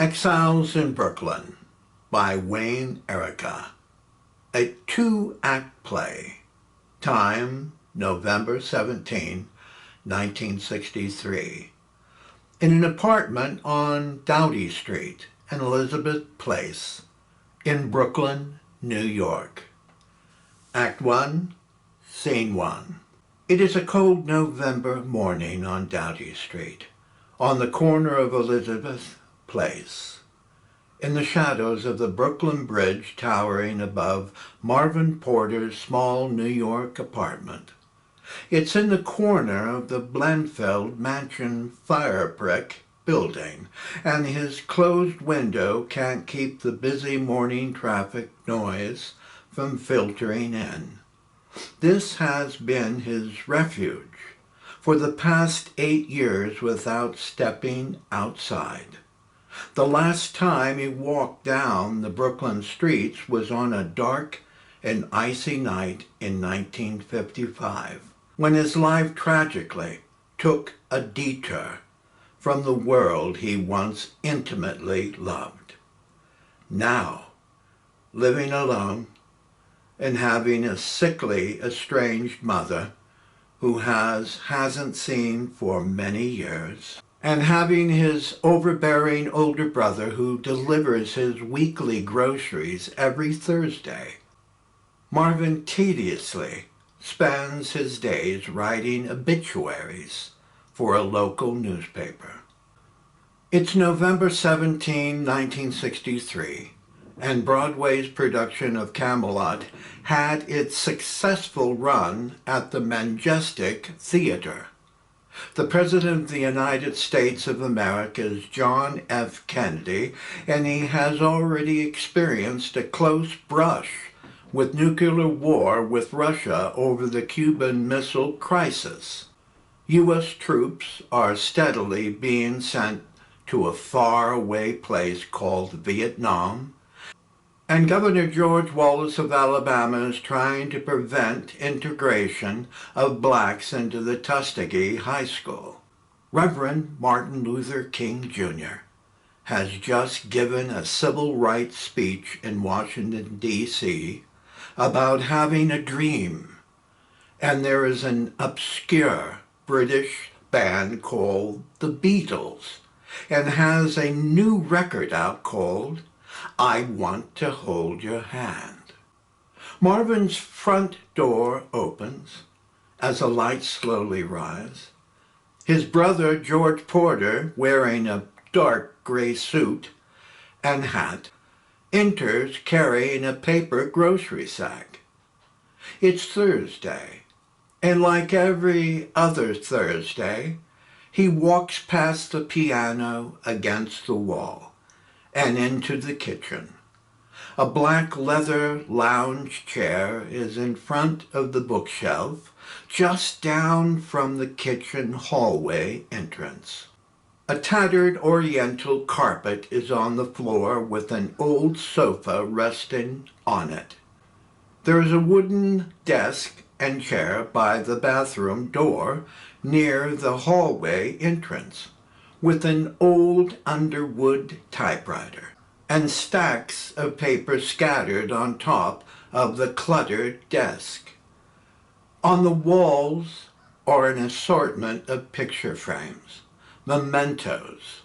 Exiles in Brooklyn by Wayne Erreca. A two-act play. Time, November 17, 1963. In an apartment on Doughty Street and Elizabeth Place in Brooklyn, New York. Act 1, Scene 1. It is a cold November morning on Doughty Street, on the corner of Elizabeth Place, in the shadows of the Brooklyn Bridge towering above Marvin Porter's small New York apartment. It's in the corner of the Blenfeld Mansion fire brick building, and his closed window can't keep the busy morning traffic noise from filtering in. This has been his refuge for the past 8 years without stepping outside. The last time he walked down the Brooklyn streets was on a dark and icy night in 1955, when his life tragically took a detour from the world he once intimately loved. Now, living alone and having a sickly, estranged mother who hasn't seen for many years, and having his overbearing older brother who delivers his weekly groceries every Thursday, Marvin tediously spends his days writing obituaries for a local newspaper. It's November 17, 1963, and Broadway's production of Camelot had its successful run at the Majestic Theater. The President of the United States of America is John F. Kennedy, and he has already experienced a close brush with nuclear war with Russia over the Cuban Missile Crisis. U.S. troops are steadily being sent to a faraway place called Vietnam, and Governor George Wallace of Alabama is trying to prevent integration of blacks into the Tuskegee High School. Reverend Martin Luther King, Jr. has just given a civil rights speech in Washington, D.C. about having a dream, and there is an obscure British band called the Beatles, and has a new record out called I Want to Hold Your Hand. Marvin's front door opens as the lights slowly rise. His brother, George Porter, wearing a dark gray suit and hat, enters carrying a paper grocery sack. It's Thursday, and like every other Thursday, he walks past the piano against the wall and into the kitchen. A black leather lounge chair is in front of the bookshelf, just down from the kitchen hallway entrance. A tattered oriental carpet is on the floor with an old sofa resting on it. There is a wooden desk and chair by the bathroom door near the hallway entrance, with an old underwood typewriter and stacks of paper scattered on top of the cluttered desk. On the walls are an assortment of picture frames, mementos,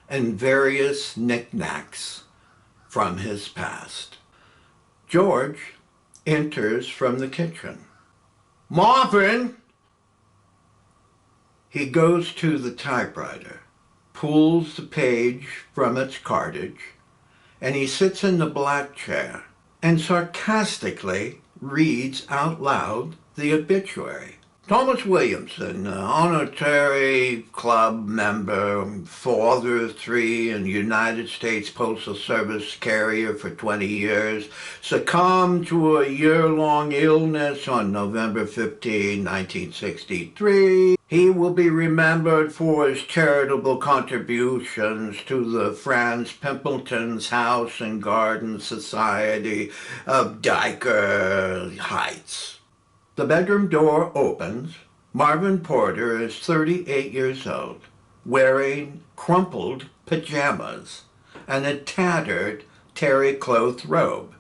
and various knickknacks from his past. George enters from the kitchen. "Marvin!" He goes to the typewriter, pulls the page from its cartridge, and he sits in the black chair and sarcastically reads out loud the obituary. Thomas Williamson, honorary club member, father of 3 and United States Postal Service carrier for 20 years, succumbed to a year-long illness on November 15, 1963. He will be remembered for his charitable contributions to the Franz Pimpleton's House and Garden Society of Diker Heights. The bedroom door opens. Marvin Porter is 38 years old, wearing crumpled pajamas, and a tattered terry-cloth robe.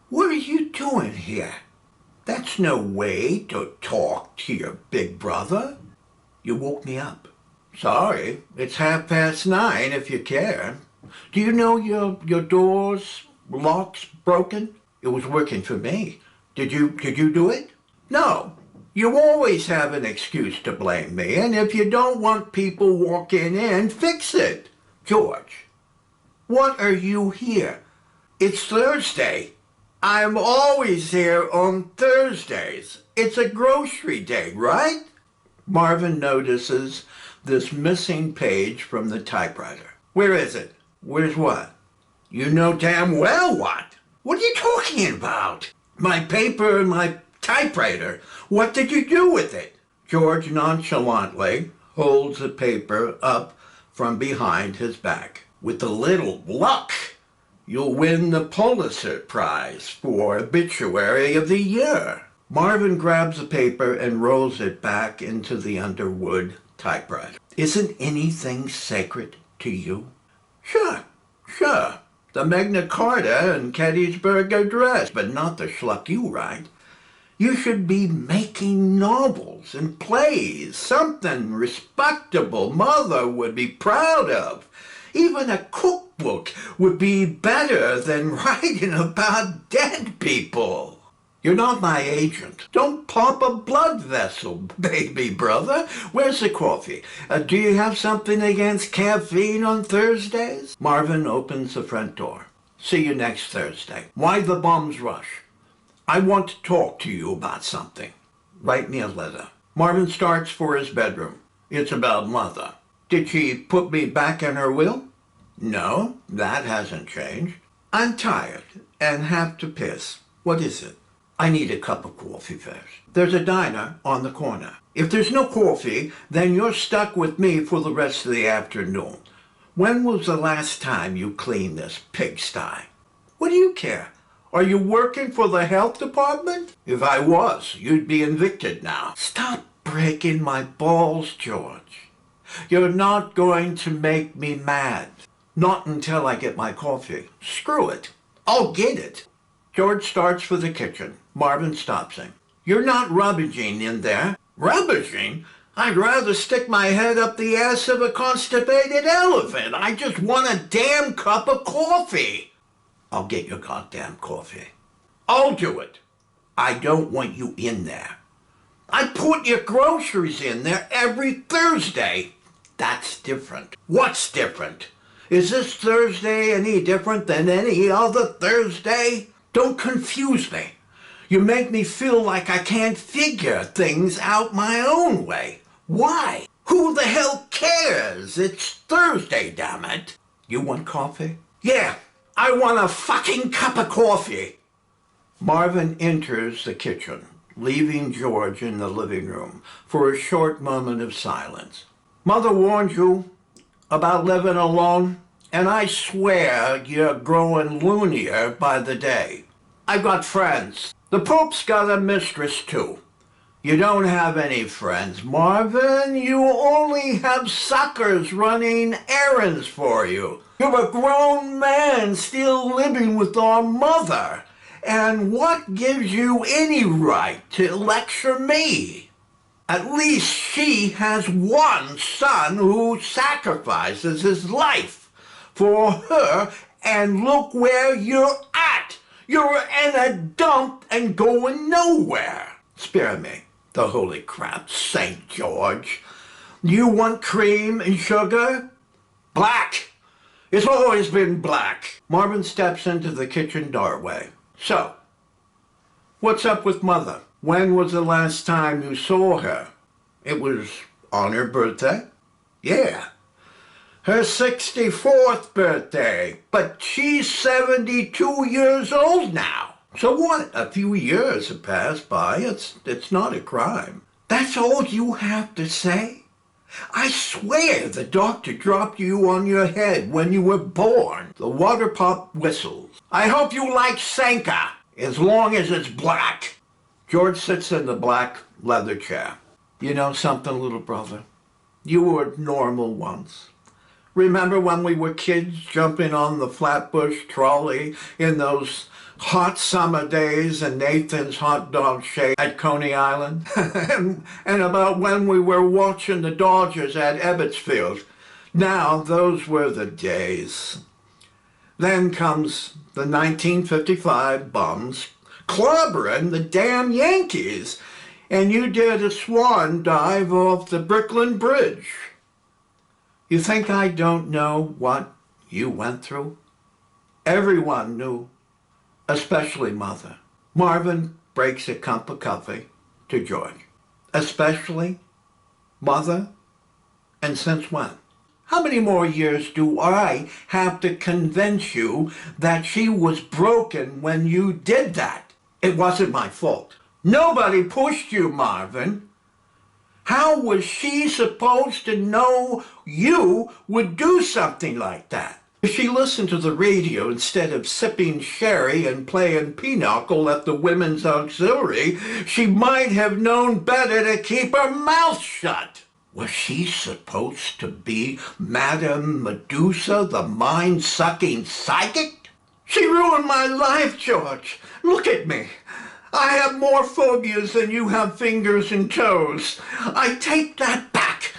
"What are you doing here? That's no way to talk to your big brother." "You woke me up." "Sorry, it's 9:30 if you care. Do you know your door's lock's broken? It was working for me. Did you do it?" "No. You always have an excuse to blame me, and if you don't want people walking in, fix it." "George, what are you here? It's Thursday." "I'm always here on Thursdays. It's a grocery day, right?" Marvin notices this missing page from the typewriter. "Where is it?" "Where's what?" "You know damn well what. What are you talking about?" "My paper and my typewriter. What did you do with it?" George nonchalantly holds the paper up from behind his back. "With a little luck, you'll win the Pulitzer Prize for Obituary of the Year." Marvin grabs the paper and rolls it back into the underwood typewriter. "Isn't anything sacred to you?" Sure. The Magna Carta and Gettysburg Address, but not the schluck you write. You should be making novels and plays, something respectable Mother would be proud of. Even a cookbook would be better than writing about dead people. You're not my agent. Don't pop a blood vessel, baby brother. Where's the coffee? Do you have something against caffeine on Thursdays? Marvin opens the front door. "See you next Thursday." "Why the bum's rush?" "I want to talk to you about something." "Write me a letter." Marvin starts for his bedroom. "It's about Mother." "Did she put me back in her will?" "No, that hasn't changed." "I'm tired and have to piss." "What is it?" "I need a cup of coffee first. There's a diner on the corner. If there's no coffee, then you're stuck with me for the rest of the afternoon. When was the last time you cleaned this pigsty?" "What do you care? Are you working for the health department?" "If I was, you'd be evicted now." "Stop breaking my balls, George. You're not going to make me mad." "Not until I get my coffee." "Screw it. I'll get it." George starts for the kitchen. Marvin stops him. "You're not rummaging in there." "Rummaging? I'd rather stick my head up the ass of a constipated elephant. I just want a damn cup of coffee." "I'll get your goddamn coffee." "I'll do it." "I don't want you in there." "I put your groceries in there every Thursday." "That's different." "What's different? Is this Thursday any different than any other Thursday? Don't confuse me. You make me feel like I can't figure things out my own way. Why? Who the hell cares? It's Thursday, damn it." "You want coffee?" "Yeah, I want a fucking cup of coffee." Marvin enters the kitchen, leaving George in the living room for a short moment of silence. "Mother warned you about living alone, and I swear you're growing loonier by the day. I've got friends. The Pope's got a mistress too. You don't have any friends, Marvin. You only have suckers running errands for you. You're a grown man still living with our mother. And what gives you any right to lecture me? At least she has one son who sacrifices his life for her, and look where you're at. You're in a dump and going nowhere." "Spare me. The holy crap, St. George. You want cream and sugar?" "Black. It's always been black." Marvin steps into the kitchen doorway. "So, what's up with Mother? When was the last time you saw her?" "It was on her birthday." "Yeah. Her 64th birthday, but she's 72 years old now. So what? A few years have passed by. It's not a crime." "That's all you have to say? I swear the doctor dropped you on your head when you were born." The water pump whistles. "I hope you like Sanka, as long as it's black." George sits in the black leather chair. "You know something, little brother? You were normal once. Remember when we were kids jumping on the Flatbush trolley in those hot summer days in Nathan's hot dog shake at Coney Island? and about when we were watching the Dodgers at Ebbetsfield. Now, those were the days. Then comes the 1955 bums clobbering the damn Yankees, and you did a swan dive off the Brooklyn Bridge. You think I don't know what you went through? Everyone knew, especially Mother. Marvin breaks a cup of coffee to George. Especially Mother? And since when? How many more years do I have to convince you that she was broken when you did that? It wasn't my fault. Nobody pushed you, Marvin. How was she supposed to know you would do something like that? If she listened to the radio instead of sipping sherry and playing pinochle at the women's auxiliary, she might have known better to keep her mouth shut. Was she supposed to be Madame Medusa, the mind-sucking psychic? She ruined my life, George. Look at me. I have more phobias than you have fingers and toes. I take that back.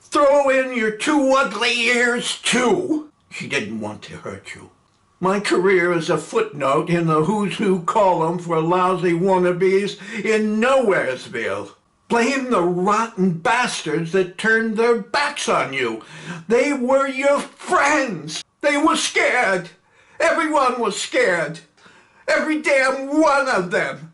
Throw in your two ugly ears, too. She didn't want to hurt you. My career is a footnote in the Who's Who column for lousy wannabes in Nowheresville. Blame the rotten bastards that turned their backs on you. They were your friends. They were scared. Everyone was scared. Every damn one of them.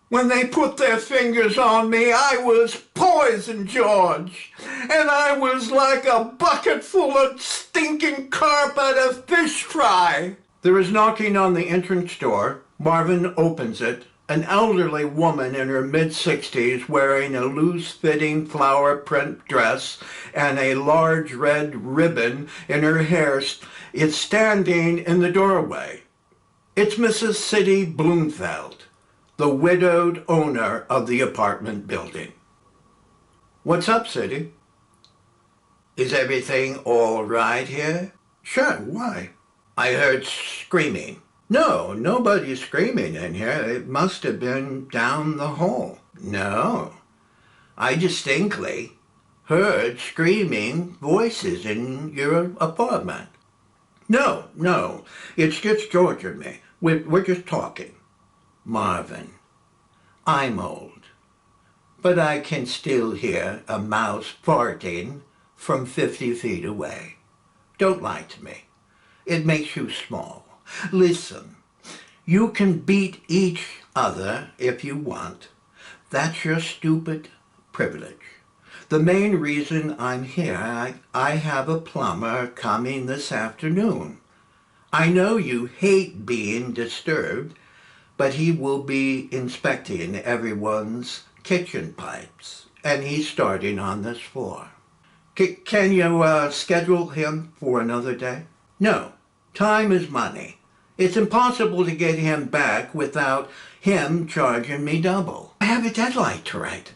When they put their fingers on me, I was poison, George. And I was like a bucket full of stinking carp at a fish fry. There is knocking on the entrance door. Marvin opens it. An elderly woman in her mid-60s wearing a loose-fitting flower print dress and a large red ribbon in her hair is standing in the doorway. It's Mrs. Sidney Bloomfeld, the widowed owner of the apartment building. What's up, Sidney? Is everything all right here? Sure, why? I heard screaming. No, nobody's screaming in here. It must have been down the hall. No, I distinctly heard screaming voices in your apartment. No, it's just George and me. We're just talking. Marvin, I'm old, but I can still hear a mouse farting from 50 feet away. Don't lie to me. It makes you small. Listen, you can beat each other if you want. That's your stupid privilege. The main reason I'm here, I have a plumber coming this afternoon. I know you hate being disturbed, but he will be inspecting everyone's kitchen pipes, and he's starting on this floor. Can you schedule him for another day? No, time is money. It's impossible to get him back without him charging me double. I have a deadline to write,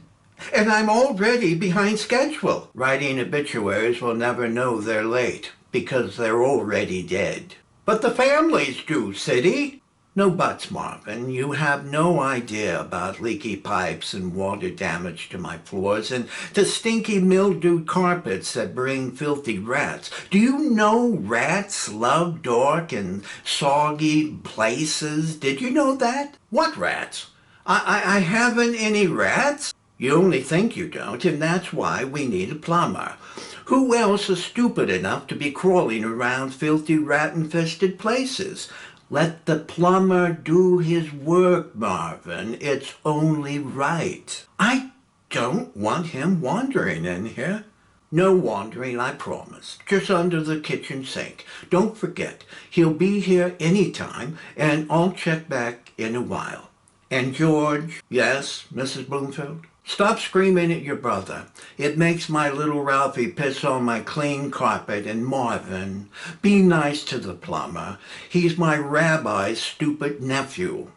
and I'm already behind schedule. Writing obituaries will never know they're late because they're already dead. But the families do, Sidney. No buts, Marvin. You have no idea about leaky pipes and water damage to my floors and the stinky mildewed carpets that bring filthy rats. Do you know rats love dark and soggy places? Did you know that? What rats? I haven't any rats. You only think you don't, and that's why we need a plumber. Who else is stupid enough to be crawling around filthy rat-infested places? Let the plumber do his work, Marvin. It's only right. I don't want him wandering in here. No wandering, I promise. Just under the kitchen sink. Don't forget, he'll be here any time, and I'll check back in a while. And George, yes, Mrs. Bloomfield? Stop screaming at your brother. It makes my little Ralphie piss on my clean carpet. And Marvin, be nice to the plumber. He's my rabbi's stupid nephew.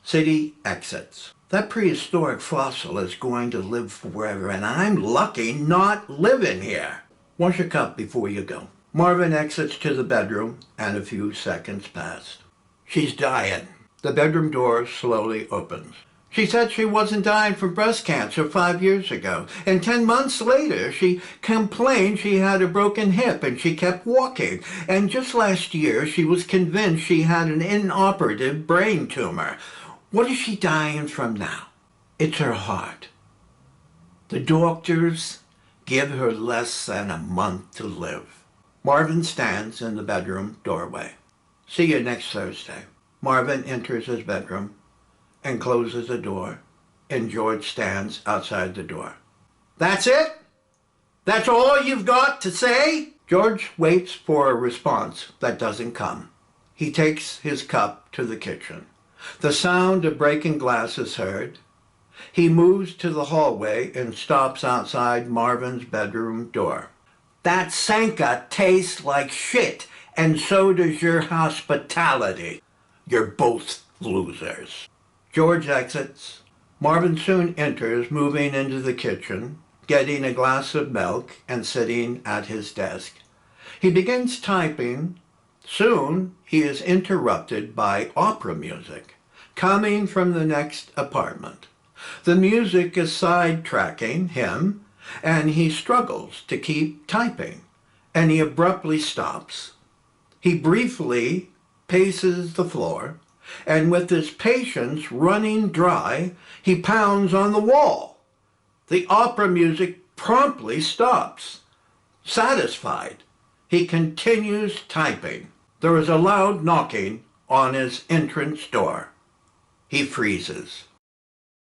Sidney exits. That prehistoric fossil is going to live forever, and I'm lucky not living here. Wash a cup before you go. Marvin exits to the bedroom, and a few seconds pass. She's dying. The bedroom door slowly opens. She said she wasn't dying from breast cancer 5 years ago, and 10 months later she complained she had a broken hip and she kept walking. And just last year she was convinced she had an inoperative brain tumor. What is she dying from now? It's her heart. The doctors give her less than a month to live. Marvin stands in the bedroom doorway. See you next Thursday. Marvin enters his bedroom and closes the door, and George stands outside the door. That's it? That's all you've got to say? George waits for a response that doesn't come. He takes his cup to the kitchen. The sound of breaking glass is heard. He moves to the hallway and stops outside Marvin's bedroom door. That Sanka tastes like shit, and so does your hospitality. You're both losers. George exits. Marvin soon enters, moving into the kitchen, getting a glass of milk and sitting at his desk. He begins typing. Soon he is interrupted by opera music coming from the next apartment. The music is sidetracking him, and he struggles to keep typing, and he abruptly stops. He briefly paces the floor, and with his patience running dry, he pounds on the wall. The opera music promptly stops. Satisfied, he continues typing. There is a loud knocking on his entrance door. He freezes.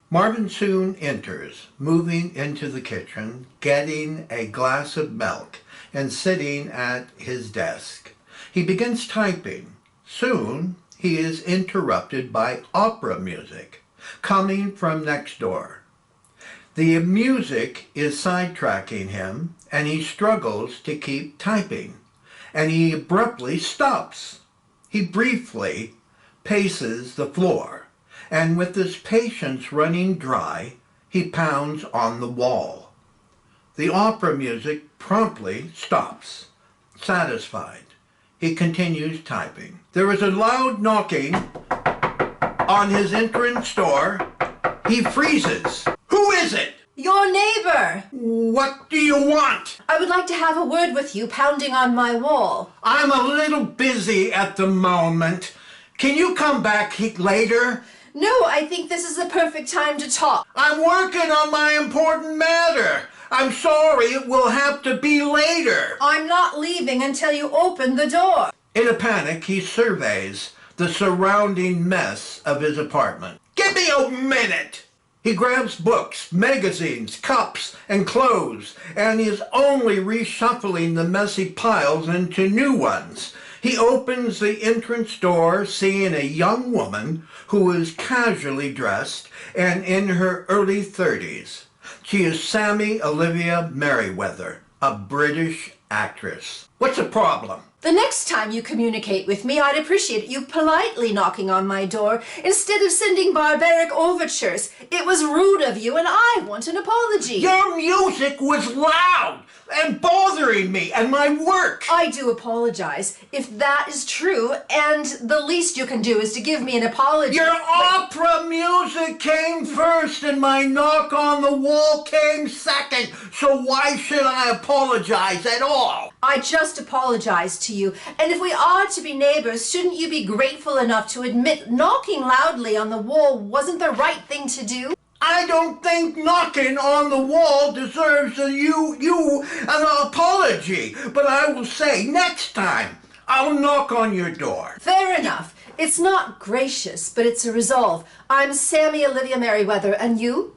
Marvin soon enters, moving into the kitchen, getting a glass of milk, and sitting at his desk. He begins typing. Soon, he is interrupted by opera music coming from next door. The music is sidetracking him, and he struggles to keep typing, and he abruptly stops. He briefly paces the floor, and with his patience running dry, he pounds on the wall. The opera music promptly stops. Satisfied, he continues typing. There is a loud knocking on his entrance door. He freezes. Who is it? Your neighbor. What do you want? I would like to have a word with you, pounding on my wall. I'm a little busy at the moment. Can you come back later? No, I think this is the perfect time to talk. I'm working on my important matter. I'm sorry, it will have to be later. I'm not leaving until you open the door. In a panic, he surveys the surrounding mess of his apartment. Give me a minute! He grabs books, magazines, cups, and clothes, and is only reshuffling the messy piles into new ones. He opens the entrance door, seeing a young woman who is casually dressed and in her early 30s. She is Sammy Olivia Merriweather, a British actress. What's the problem? The next time you communicate with me, I'd appreciate you politely knocking on my door instead of sending barbaric overtures. It was rude of you, and I want an apology. Your music was loud and bothering me and my work. I do apologize, if that is true, and the least you can do is to give me an apology. Your opera music came first and my knock on the wall came second, so why should I apologize at all? I just apologized to you, and if we are to be neighbors, shouldn't you be grateful enough to admit knocking loudly on the wall wasn't the right thing to do? I don't think knocking on the wall deserves an apology, but I will say next time I'll knock on your door. Fair enough. It's not gracious, but it's a resolve. I'm Sammy Olivia Merriweather, and you?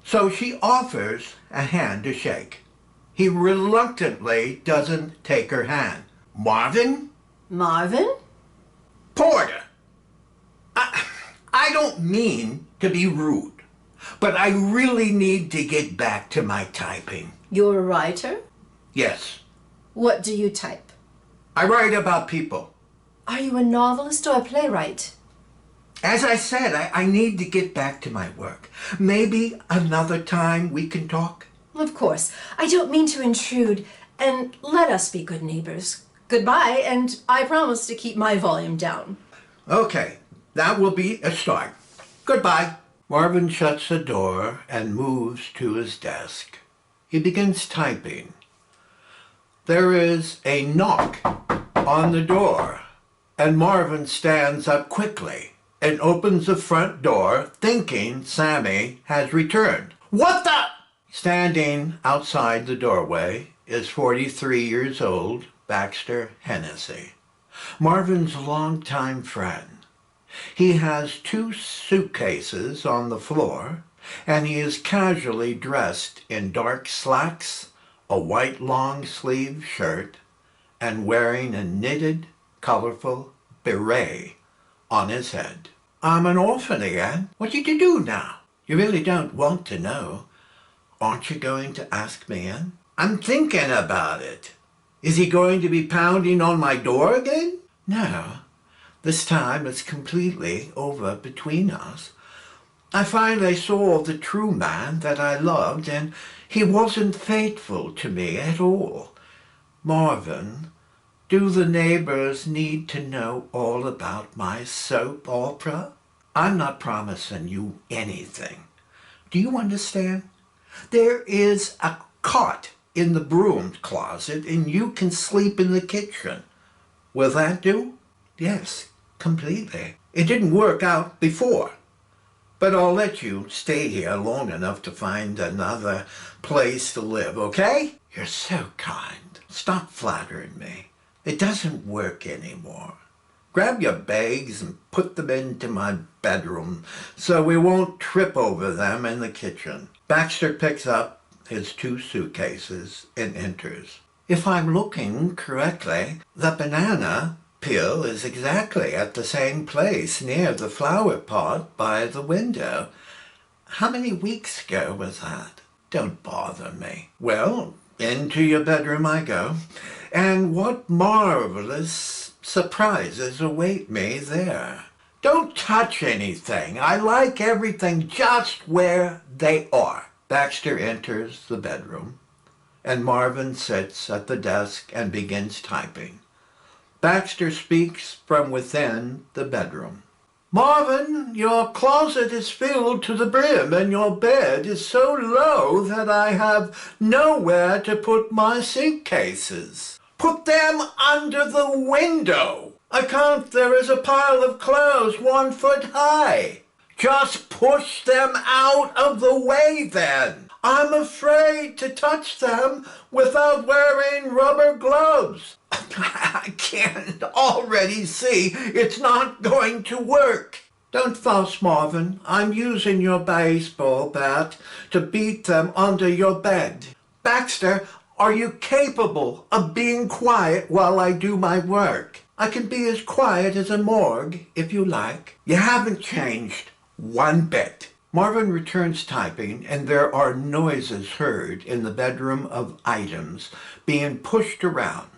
So she offers a hand to shake. He reluctantly doesn't take her hand. Marvin? Marvin? Porter. I don't mean to be rude, but I really need to get back to my typing. You're a writer? Yes. What do you type? I write about people. Are you a novelist or a playwright? As I said, I need to get back to my work. Maybe another time we can talk? Of course. I don't mean to intrude. And let us be good neighbors. Goodbye, and I promise to keep my volume down. Okay, that will be a start. Goodbye. Marvin shuts the door and moves to his desk. He begins typing. There is a knock on the door, and Marvin stands up quickly and opens the front door, thinking Sammy has returned. What the? Standing outside the doorway is 43 years old Baxter Hennessy, Marvin's longtime friend. He has 2 suitcases on the floor, and he is casually dressed in dark slacks, a white long-sleeved shirt, and wearing a knitted, colorful beret on his head. I'm an orphan again. What did you do now? You really don't want to know. Aren't you going to ask me in? I'm thinking about it. Is he going to be pounding on my door again? No. This time it's completely over between us. I finally saw the true man that I loved, and he wasn't faithful to me at all. Marvin, do the neighbors need to know all about my soap opera? I'm not promising you anything. Do you understand? There is a cot in the broom closet, and you can sleep in the kitchen. Will that do? Yes, completely. It didn't work out before, but I'll let you stay here long enough to find another place to live, okay? You're so kind. Stop flattering me. It doesn't work anymore. Grab your bags and put them into my bedroom so we won't trip over them in the kitchen. Baxter picks up his 2 suitcases and enters. If I'm looking correctly, the banana peel is exactly at the same place near the flower pot by the window. How many weeks ago was that? Don't bother me. Well, into your bedroom I go. And what marvelous surprises await me there. Don't touch anything. I like everything just where they are. Baxter enters the bedroom, and Marvin sits at the desk and begins typing. Baxter speaks from within the bedroom. Marvin, your closet is filled to the brim, and your bed is so low that I have nowhere to put my suitcases. Put them under the window. I count there is a pile of clothes 1 foot high. Just push them out of the way then. I'm afraid to touch them without wearing rubber gloves. I can already see it's not going to work. Don't fuss, Marvin. I'm using your baseball bat to beat them under your bed. Baxter, are you capable of being quiet while I do my work? I can be as quiet as a morgue, if you like. You haven't changed 1 bit. Marvin returns typing, and there are noises heard in the bedroom of items being pushed around.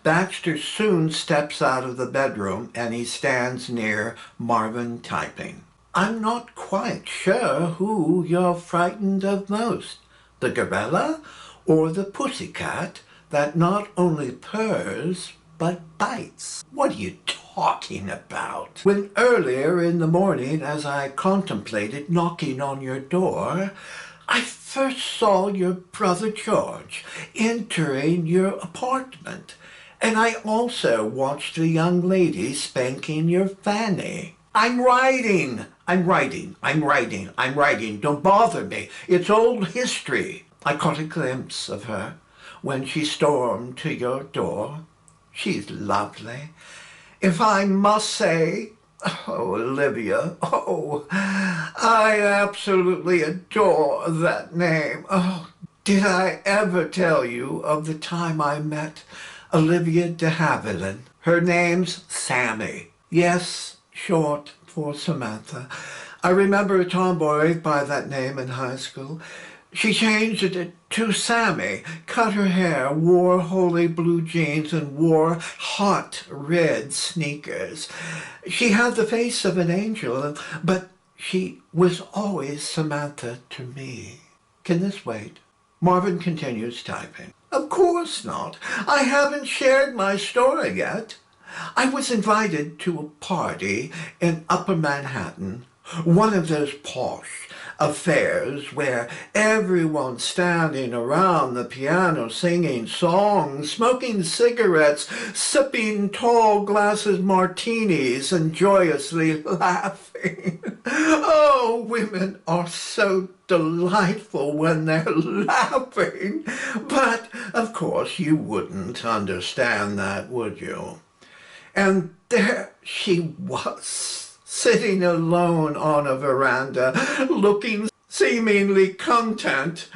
Baxter soon steps out of the bedroom, and he stands near Marvin typing. I'm not quite sure who you're frightened of most, the gorilla or the pussycat that not only purrs but bites. What are you talking about? When earlier in the morning, as I contemplated knocking on your door, I first saw your brother George entering your apartment, and I also watched the young lady spanking your Fanny. I'm writing. Don't bother me. It's old history. I caught a glimpse of her when she stormed to your door. She's lovely. If I must say, oh, Olivia, oh, I absolutely adore that name. Oh, did I ever tell you of the time I met Olivia de Havilland? Her name's Sammy. Yes, short for Samantha. I remember a tomboy by that name in high school. She changed it to Sammy, cut her hair, wore holy blue jeans, and wore hot red sneakers. She had the face of an angel, but she was always Samantha to me. Can this wait? Marvin continues typing. Of course not. I haven't shared my story yet. I was invited to a party in Upper Manhattan, one of those posh affairs where everyone's standing around the piano singing songs, smoking cigarettes, sipping tall glasses martinis, and joyously laughing. Oh, women are so delightful when they're laughing. But, of course, you wouldn't understand that, would you? And there she was, sitting alone on a veranda, looking seemingly content,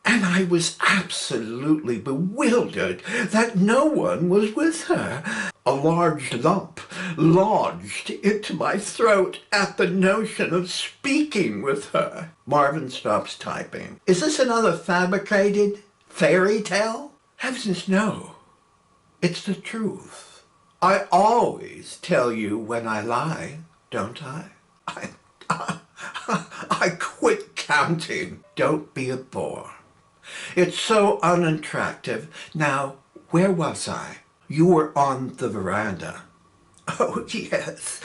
and I was absolutely bewildered that no one was with her. A large lump lodged into my throat at the notion of speaking with her. Marvin stops typing. Is this another fabricated fairy tale? Heavens, no. It's the truth. I always tell you when I lie, don't I? I quit counting. Don't be a bore. It's so unattractive. Now, where was I? You were on the veranda. Oh, yes,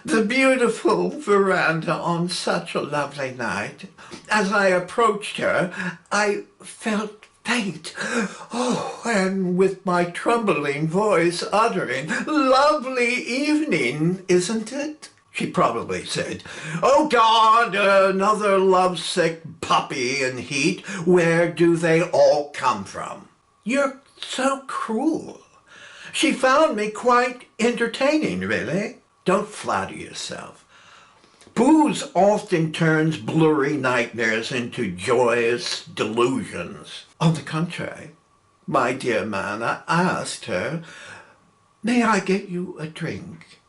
the beautiful veranda on such a lovely night. As I approached her, I felt faint. Oh, and with my trembling voice uttering, "Lovely evening, isn't it?" She probably said, "Oh God, another lovesick puppy in heat. Where do they all come from?" You're so cruel. She found me quite entertaining, really. Don't flatter yourself. Booze often turns blurry nightmares into joyous delusions. On the contrary, my dear man, I asked her, "May I get you a drink?"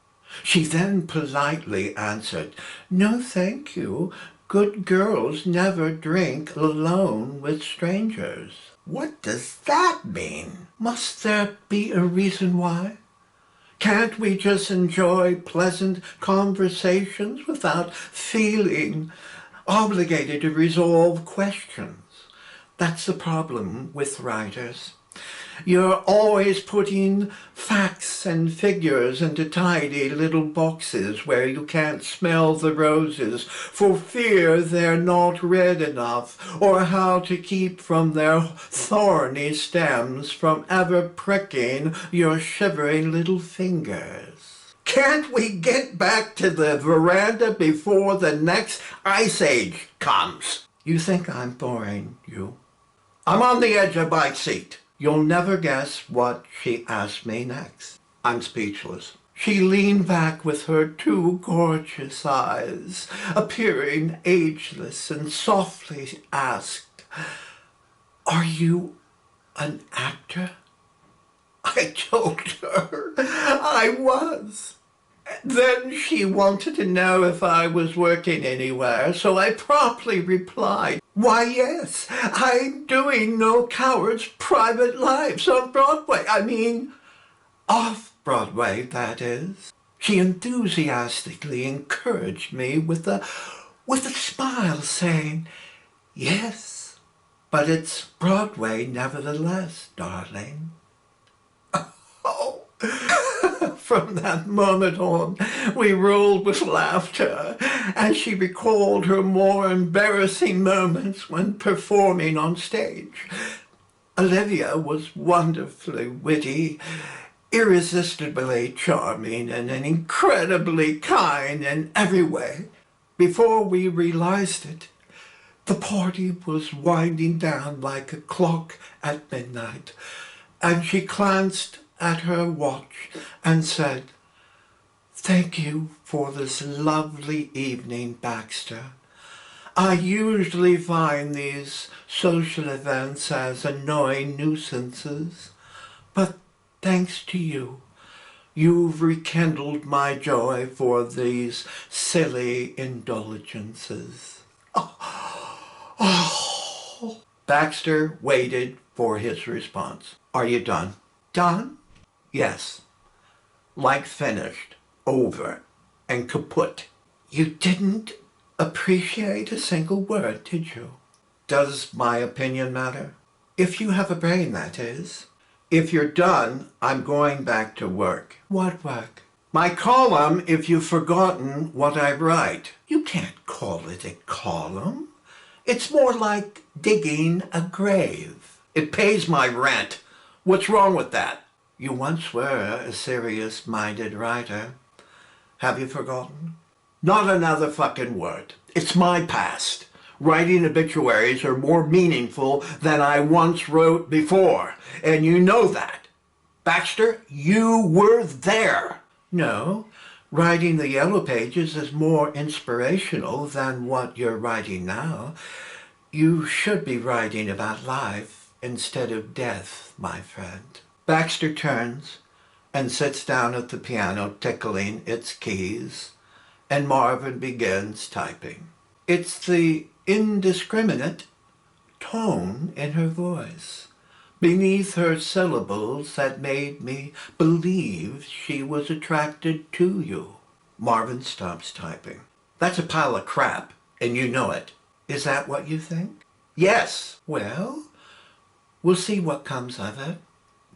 She then politely answered, "No, thank you. Good girls never drink alone with strangers." What does that mean? Must there be a reason why? Can't we just enjoy pleasant conversations without feeling obligated to resolve questions? That's the problem with writers. You're always putting facts and figures into tidy little boxes where you can't smell the roses for fear they're not red enough, or how to keep from their thorny stems from ever pricking your shivering little fingers. Can't we get back to the veranda before the next ice age comes? You think I'm boring you? I'm on the edge of my seat. You'll never guess what she asked me next. I'm speechless. She leaned back with her two gorgeous eyes, appearing ageless, and softly asked, "Are you an actor?" I told her I was. Then she wanted to know if I was working anywhere, so I promptly replied, "Why, yes, I'm doing No Coward's Private Lives on Broadway. I mean, off-Broadway, that is." She enthusiastically encouraged me with a smile, saying, "Yes, but it's Broadway nevertheless, darling." Oh. From that moment on, we rolled with laughter, and she recalled her more embarrassing moments when performing on stage. Olivia was wonderfully witty, irresistibly charming, and incredibly kind in every way. Before we realized it, the party was winding down like a clock at midnight, and she glanced at her watch and said, "Thank you for this lovely evening, Baxter. I usually find these social events as annoying nuisances, but thanks to you, you've rekindled my joy for these silly indulgences." Oh. Baxter waited for his response. "Are you done?" "Done?" "Yes. Like finished, over, and kaput." You didn't appreciate a single word, did you? Does my opinion matter? If you have a brain, that is. If you're done, I'm going back to work. What work? My column, if you've forgotten what I write. You can't call it a column. It's more like digging a grave. It pays my rent. What's wrong with that? You once were a serious-minded writer. Have you forgotten? Not another fucking word. It's my past. Writing obituaries are more meaningful than I once wrote before, and you know that. Baxter, you were there. No, writing the Yellow Pages is more inspirational than what you're writing now. You should be writing about life instead of death, my friend. Baxter turns and sits down at the piano, tickling its keys, and Marvin begins typing. It's the indiscriminate tone in her voice, beneath her syllables, that made me believe she was attracted to you. Marvin stops typing. That's a pile of crap, and you know it. Is that what you think? Yes. Well, we'll see what comes of it,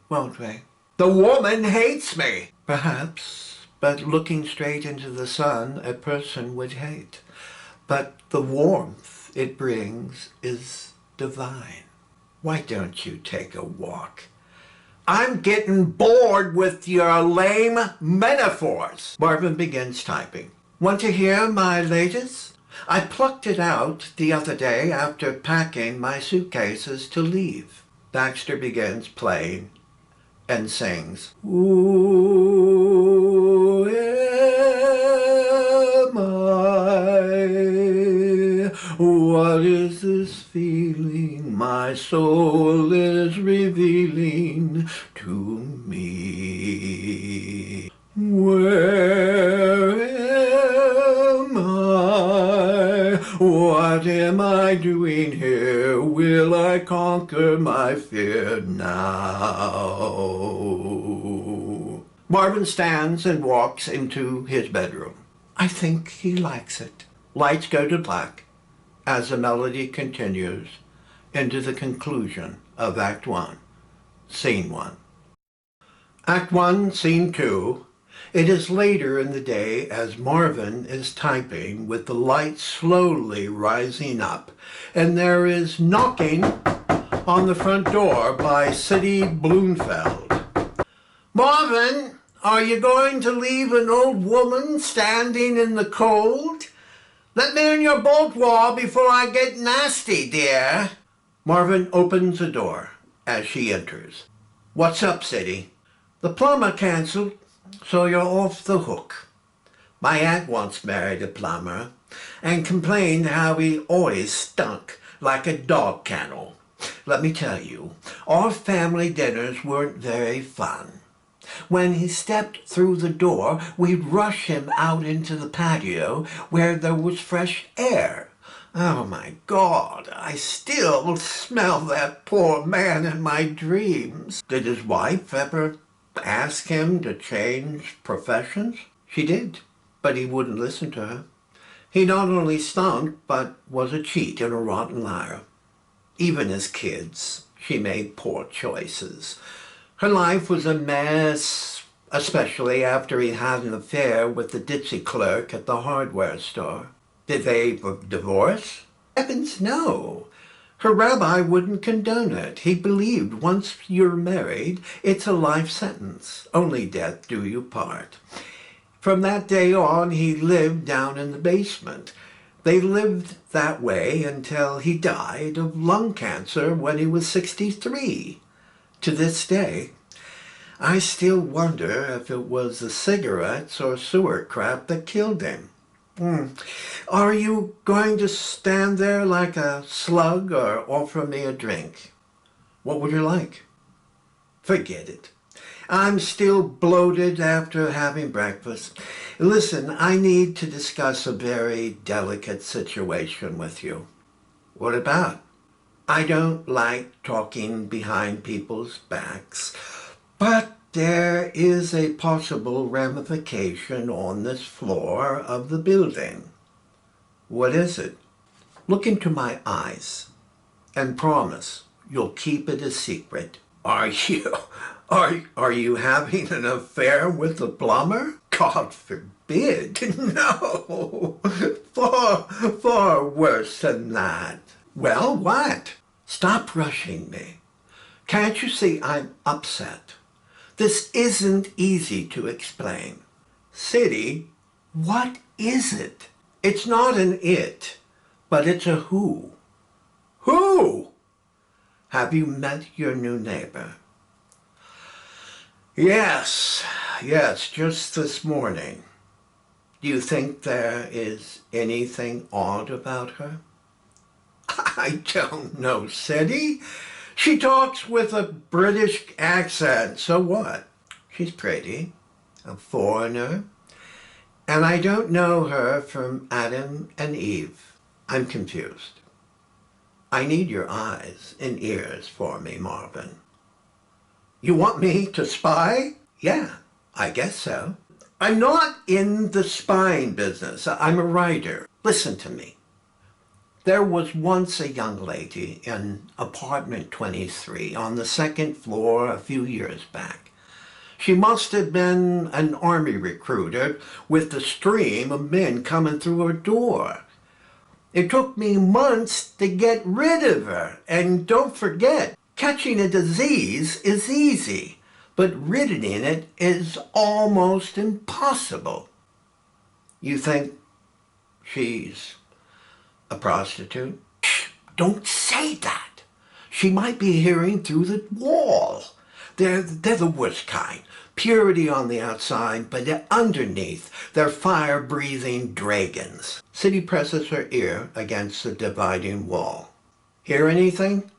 won't we? The woman hates me. Perhaps, but looking straight into the sun, a person would hate. But the warmth it brings is divine. Why don't you take a walk? I'm getting bored with your lame metaphors. Marvin begins typing. Want to hear my latest? I plucked it out the other day after packing my suitcases to leave. Baxter begins playing and sings. Who am I? What is this feeling my soul is revealing to me? Where am I? What am I doing here? Will I conquer my fear now? Marvin stands and walks into his bedroom. I think he likes it. Lights go to black as the melody continues into the conclusion of Act 1, Scene 1. Act 1, Scene 2. It is later in the day as Marvin is typing with the light slowly rising up, and there is knocking on the front door by Sidney Bloomfeld. Marvin, are you going to leave an old woman standing in the cold? Let me in your bolt wall before I get nasty, dear. Marvin opens the door as she enters. What's up, Sidney? The plumber canceled, so you're off the hook. My aunt once married a plumber and complained how he always stunk like a dog kennel. Let me tell you, our family dinners weren't very fun. When he stepped through the door, we'd rush him out into the patio where there was fresh air. Oh my God, I still smell that poor man in my dreams. Did his wife ever ask him to change professions? She did, but he wouldn't listen to her. He not only stunk, but was a cheat and a rotten liar. Even as kids, she made poor choices. Her life was a mess, especially after he had an affair with the ditzy clerk at the hardware store. Did they divorce? Heavens, no. Her rabbi wouldn't condone it. He believed once you're married, it's a life sentence. Only death do you part. From that day on, he lived down in the basement. They lived that way until he died of lung cancer when he was 63. To this day, I still wonder if it was the cigarettes or sewer crap that killed him. Are you going to stand there like a slug or offer me a drink? What would you like? Forget it. I'm still bloated after having breakfast. Listen, I need to discuss a very delicate situation with you. What about? I don't like talking behind people's backs, but there is a possible ramification on this floor of the building. What is it? Look into my eyes and promise you'll keep it a secret. Are you having an affair with the plumber? God forbid. No. Far worse than that. Well, what? Stop rushing me. Can't you see I'm upset? This isn't easy to explain. City, what is it? It's not an it, but it's a who. Who? Have you met your new neighbor? Yes, just this morning. Do you think there is anything odd about her? I don't know, City. She talks with a British accent, so what? She's pretty, a foreigner, and I don't know her from Adam and Eve. I'm confused. I need your eyes and ears for me, Marvin. You want me to spy? Yeah, I guess so. I'm not in the spying business. I'm a writer. Listen to me. There was once a young lady in apartment 23 on the second floor a few years back. She must have been an army recruiter with the stream of men coming through her door. It took me months to get rid of her. And don't forget, catching a disease is easy, but ridding it is almost impossible. You think she's a prostitute? Shh, don't say that. She might be hearing through the wall. They're the worst kind. Purity on the outside, but underneath, they're fire-breathing dragons. City presses her ear against the dividing wall. Hear anything?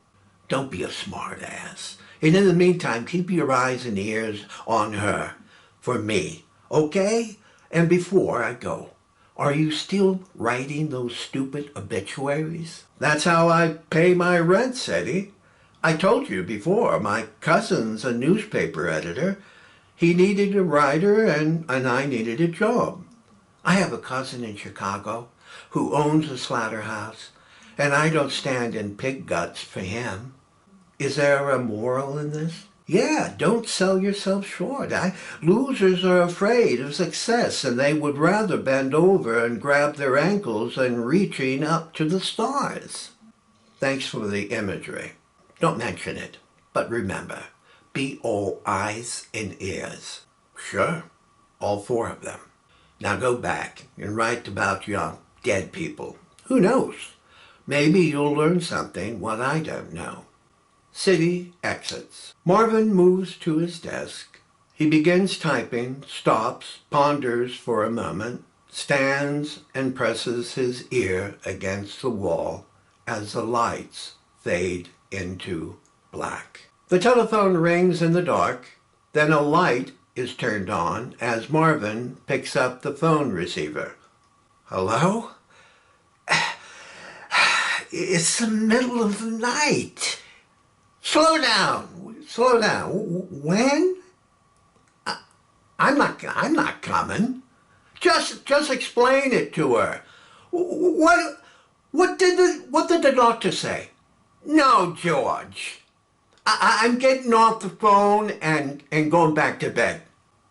Don't be a smart-ass. And in the meantime, keep your eyes and ears on her. For me, okay? And before I go, are you still writing those stupid obituaries? That's how I pay my rent, City. I told you before, my cousin's a newspaper editor. He needed a writer and I needed a job. I have a cousin in Chicago who owns a slaughterhouse, and I don't stand in pig guts for him. Is there a moral in this? Yeah, don't sell yourself short. Losers are afraid of success, and they would rather bend over and grab their ankles than reaching up to the stars. Thanks for the imagery. Don't mention it, but remember, be all eyes and ears. Sure, all four of them. Now go back and write about your dead people. Who knows? Maybe you'll learn something what I don't know. City exits. Marvin moves to his desk. He begins typing, stops, ponders for a moment, stands and presses his ear against the wall as the lights fade into black. The telephone rings in the dark, then a light is turned on as Marvin picks up the phone receiver. Hello? It's the middle of the night. Slow down. When? I'm not coming. Just explain it to her. What did the doctor say? No, George. I'm getting off the phone and going back to bed.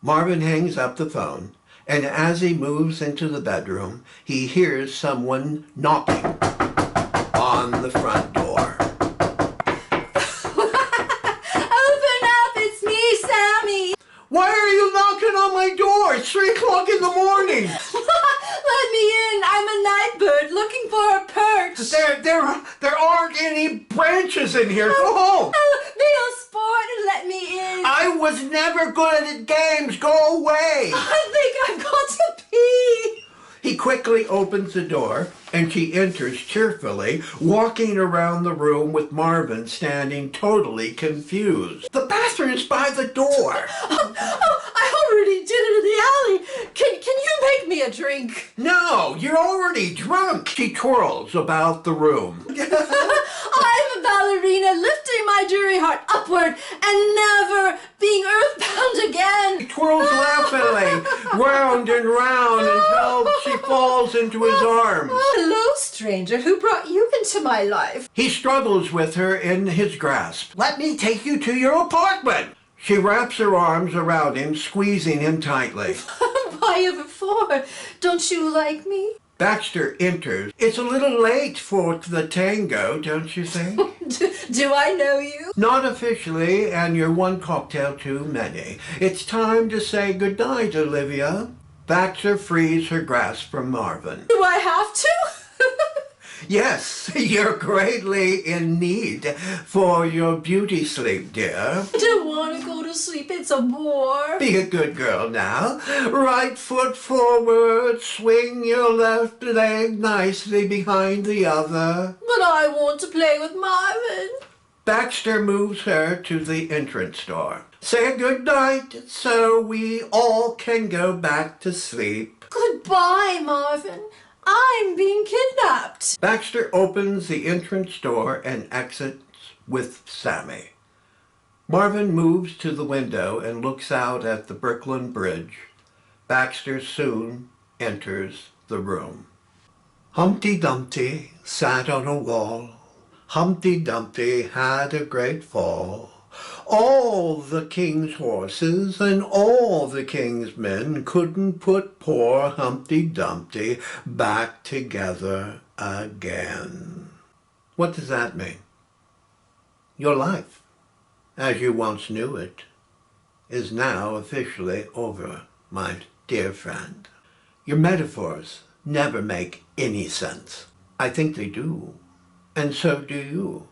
Marvin hangs up the phone, and as he moves into the bedroom, he hears someone knocking on the front door. Open up, it's me, Sammy. Why are you knocking on my door? It's 3 o'clock in the morning. Let me in. I'm a night bird looking for a perch. There aren't any branches in here. Go home. Be a sport and let me in. I was never good at games. Go away. I think I've got to pee. He quickly opens the door, and she enters cheerfully, walking around the room with Marvin standing totally confused. The bathroom's by the door. I already did it in the alley. Can you make me a drink? No, you're already drunk. She twirls about the room. I'm a ballerina lifting my dreary heart upward and never being earthbound again. He twirls laughingly, round and round until she falls into his arms. Hello, stranger. Who brought you into my life? He struggles with her in his grasp. Let me take you to your apartment. She wraps her arms around him, squeezing him tightly. Why before? Don't you like me? Baxter enters. It's a little late for the tango, don't you think? Do I know you? Not officially, and you're one cocktail too many. It's time to say goodnight, Olivia. Baxter frees her grasp from Marvin. Do I have to? Yes, you're greatly in need for your beauty sleep, dear. I don't want to go to sleep. It's a bore. Be a good girl now. Right foot forward, swing your left leg nicely behind the other. But I want to play with Marvin. Baxter moves her to the entrance door. Say good night so we all can go back to sleep. Goodbye, Marvin. I'm being kidnapped. Baxter opens the entrance door and exits with Sammy. Marvin moves to the window and looks out at the Brooklyn Bridge. Baxter soon enters the room. Humpty Dumpty sat on a wall. Humpty Dumpty had a great fall. All the king's horses and all the king's men couldn't put poor Humpty Dumpty back together again. What does that mean? Your life, as you once knew it, is now officially over, my dear friend. Your metaphors never make any sense. I think they do, and so do you.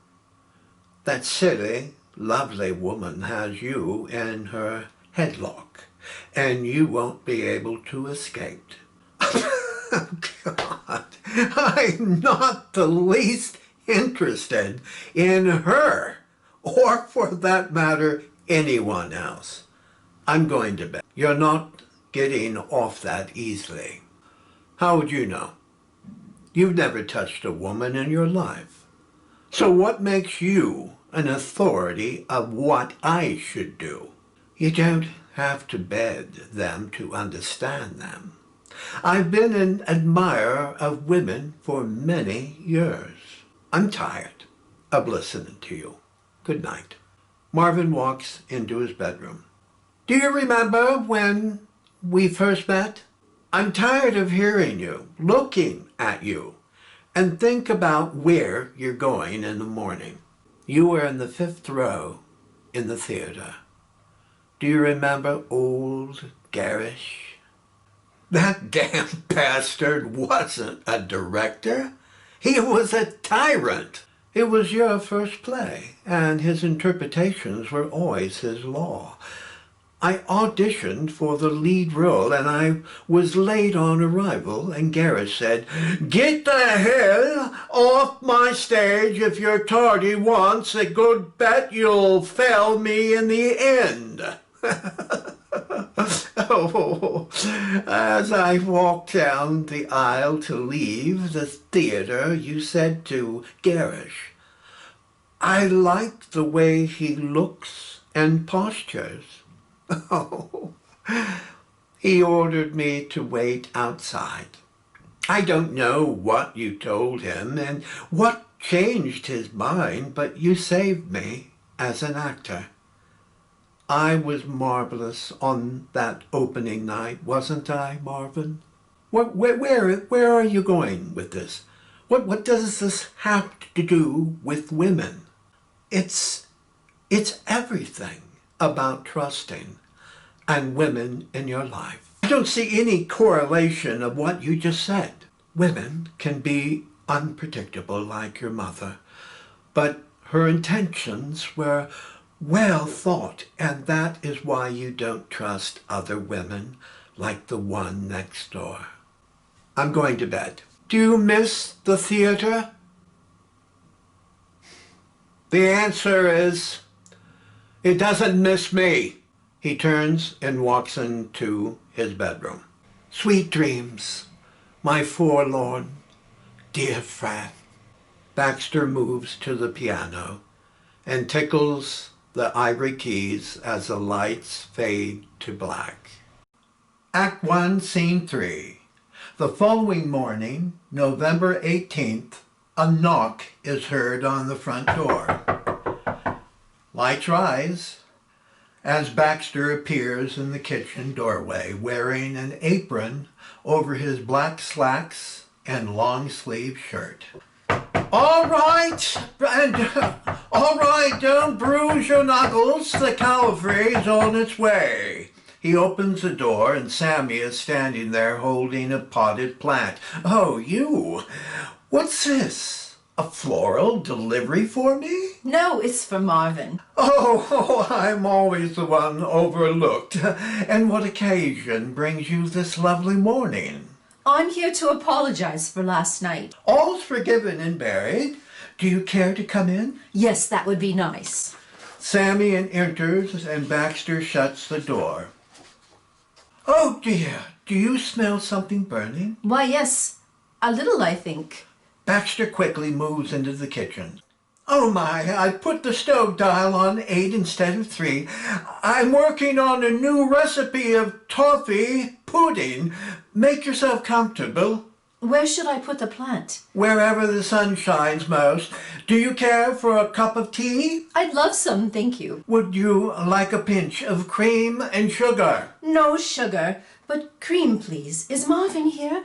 That silly, lovely woman has you in her headlock, and you won't be able to escape. God, I'm not the least interested in her, or for that matter, anyone else. I'm going to bed. You're not getting off that easily. How would you know? You've never touched a woman in your life. So what makes you an authority of what I should do? You don't have to bed them to understand them. I've been an admirer of women for many years. I'm tired of listening to you. Good night. Marvin walks into his bedroom. Do you remember when we first met? I'm tired of hearing you, looking at you, and think about where you're going in the morning. You were in the 5th row in the theater. Do you remember old Garish? That damn bastard wasn't a director. He was a tyrant. It was your first play, and his interpretations were always his law. I auditioned for the lead role, and I was late on arrival, and Garish said, "Get the hell off my stage if you're tardy once. A good bet you'll fail me in the end." Oh, as I walked down the aisle to leave the theater, you said to Garish, "I like the way he looks and postures." Oh, he ordered me to wait outside. I don't know what you told him and what changed his mind, but you saved me as an actor. I was marvelous on that opening night, wasn't I, Marvin? Where are you going with this? What does this have to do with women? It's everything about trusting and women in your life. I don't see any correlation of what you just said. Women can be unpredictable like your mother, but her intentions were well thought, and that is why you don't trust other women like the one next door. I'm going to bed. Do you miss the theater? The answer is, it doesn't miss me. He turns and walks into his bedroom. Sweet dreams, my forlorn, dear friend. Baxter moves to the piano and tickles the ivory keys as the lights fade to black. Act 1, Scene 3. The following morning, November 18th, a knock is heard on the front door. Lights rise as Baxter appears in the kitchen doorway wearing an apron over his black slacks and long-sleeve shirt. All right, don't bruise your knuckles. The cavalry's on its way. He opens the door and Sammy is standing there holding a potted plant. Oh, you. What's this? A floral delivery for me? No, it's for Marvin. Oh, I'm always the one overlooked. And what occasion brings you this lovely morning? I'm here to apologize for last night. All's forgiven and buried. Do you care to come in? Yes, that would be nice. Sammy enters and Baxter shuts the door. Oh dear, do you smell something burning? Why, yes, a little, I think. Baxter quickly moves into the kitchen. Oh my, I put the stove dial on 8 instead of 3. I'm working on a new recipe of toffee pudding. Make yourself comfortable. Where should I put the plant? Wherever the sun shines most. Do you care for a cup of tea? I'd love some, thank you. Would you like a pinch of cream and sugar? No sugar, but cream, please. Is Marvin here?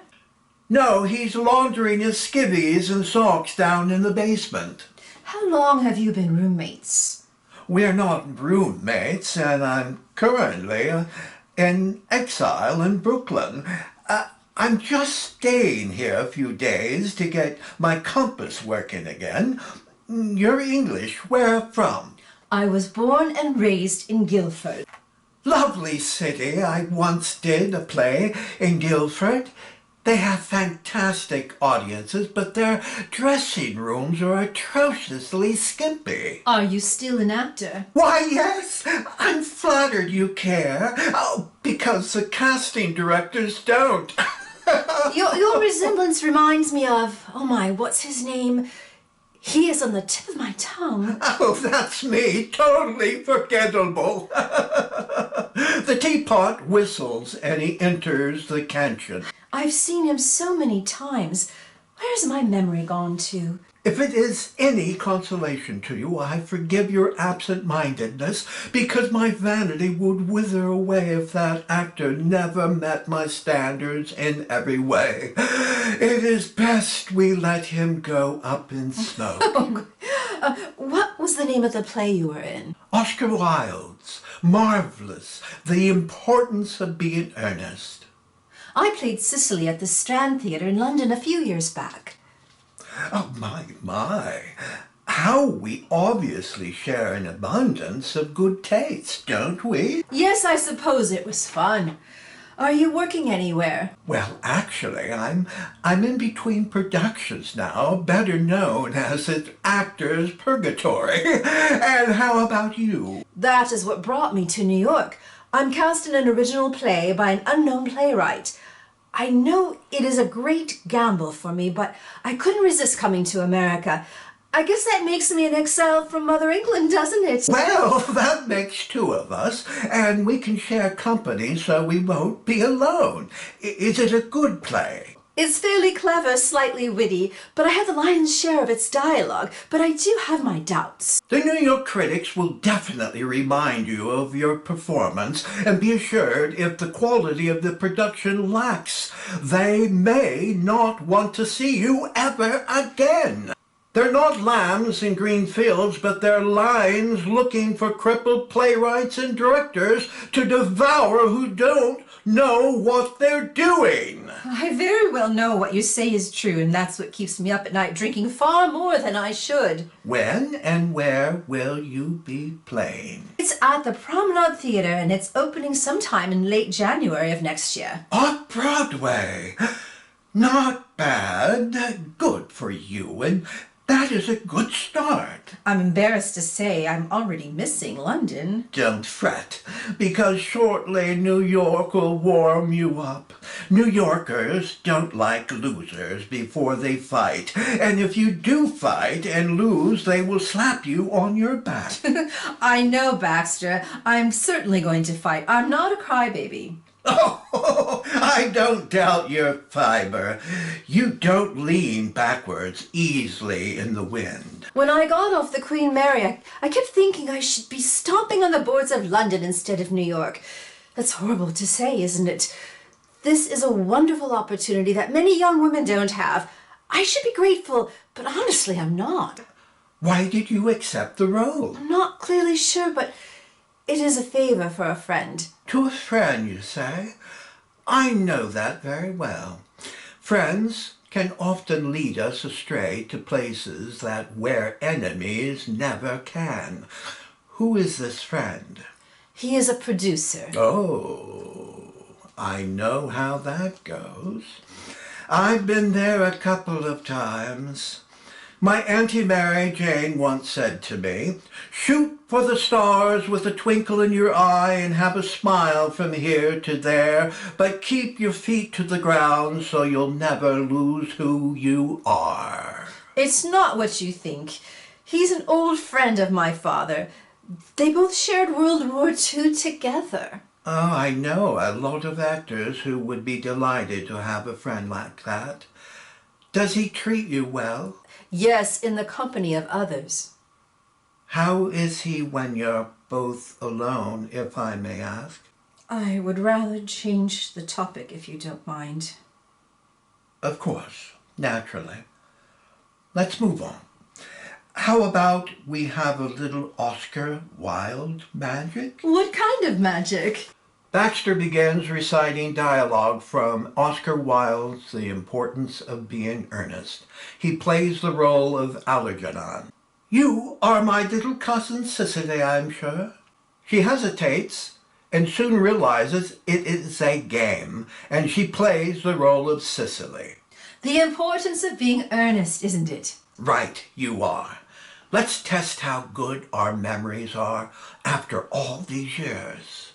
No, he's laundering his skivvies and socks down in the basement. How long have you been roommates? We're not roommates, and I'm currently in exile in Brooklyn. I'm just staying here a few days to get my compass working again. You're English. Where from? I was born and raised in Guildford. Lovely city. I once did a play in Guildford. They have fantastic audiences, but their dressing rooms are atrociously skimpy. Are you still an actor? Why, yes. I'm flattered you care. Oh, because the casting directors don't. Your resemblance reminds me of, oh my, what's his name? He is on the tip of my tongue. Oh, that's me. Totally forgettable. The teapot whistles and he enters the kitchen. I've seen him so many times. Where's my memory gone to? If it is any consolation to you, I forgive your absent-mindedness, because my vanity would wither away if that actor never met my standards in every way. It is best we let him go up in smoke. What was the name of the play you were in? Oscar Wilde's Marvelous, The Importance of Being Earnest. I played Cicely at the Strand Theatre in London a few years back. Oh, my. How we obviously share an abundance of good taste, don't we? Yes, I suppose it was fun. Are you working anywhere? Well, actually, I'm in between productions now, better known as an actor's purgatory. And how about you? That is what brought me to New York. I'm cast in an original play by an unknown playwright. I know it is a great gamble for me, but I couldn't resist coming to America. I guess that makes me an exile from Mother England, doesn't it? Well, that makes two of us, and we can share company so we won't be alone. Is it a good play? It's fairly clever, slightly witty, but I have the lion's share of its dialogue, but I do have my doubts. The New York critics will definitely remind you of your performance, and be assured if the quality of the production lacks, they may not want to see you ever again. They're not lambs in green fields, but they're lions looking for crippled playwrights and directors to devour who don't know what they're doing. I very well know what you say is true, and that's what keeps me up at night drinking far more than I should. When and where will you be playing? It's at the Promenade Theatre, and it's opening sometime in late January of next year. Off-Broadway. Not bad. Good for you. And That is a good start. I'm embarrassed to say I'm already missing London. Don't fret, because shortly New York will warm you up. New Yorkers don't like losers before they fight, and if you do fight and lose, they will slap you on your back. I know, Baxter. I'm certainly going to fight. I'm not a crybaby. Oh, I don't doubt your fiber. You don't lean backwards easily in the wind. When I got off the Queen Mary, I kept thinking I should be stomping on the boards of London instead of New York. That's horrible to say, isn't it? This is a wonderful opportunity that many young women don't have. I should be grateful, but honestly, I'm not. Why did you accept the role? I'm not clearly sure, but it is a favor for a friend. To a friend, you say? I know that very well. Friends can often lead us astray to places that where enemies never can. Who is this friend? He is a producer. Oh, I know how that goes. I've been there a couple of times. My Auntie Mary Jane once said to me, "Shoot for the stars with a twinkle in your eye and have a smile from here to there, but keep your feet to the ground so you'll never lose who you are." It's not what you think. He's an old friend of my father. They both shared World War II together. Oh, I know a lot of actors who would be delighted to have a friend like that. Does he treat you well? Yes, in the company of others. How is he when you're both alone, if I may ask? I would rather change the topic if you don't mind. Of course, naturally. Let's move on. How about we have a little Oscar Wilde magic? What kind of magic? Baxter begins reciting dialogue from Oscar Wilde's The Importance of Being Earnest. He plays the role of Algernon. "You are my little cousin Cicely, I'm sure." She hesitates and soon realizes it is a game, and she plays the role of Cicely. The importance of being earnest, isn't it? Right, you are. Let's test how good our memories are after all these years.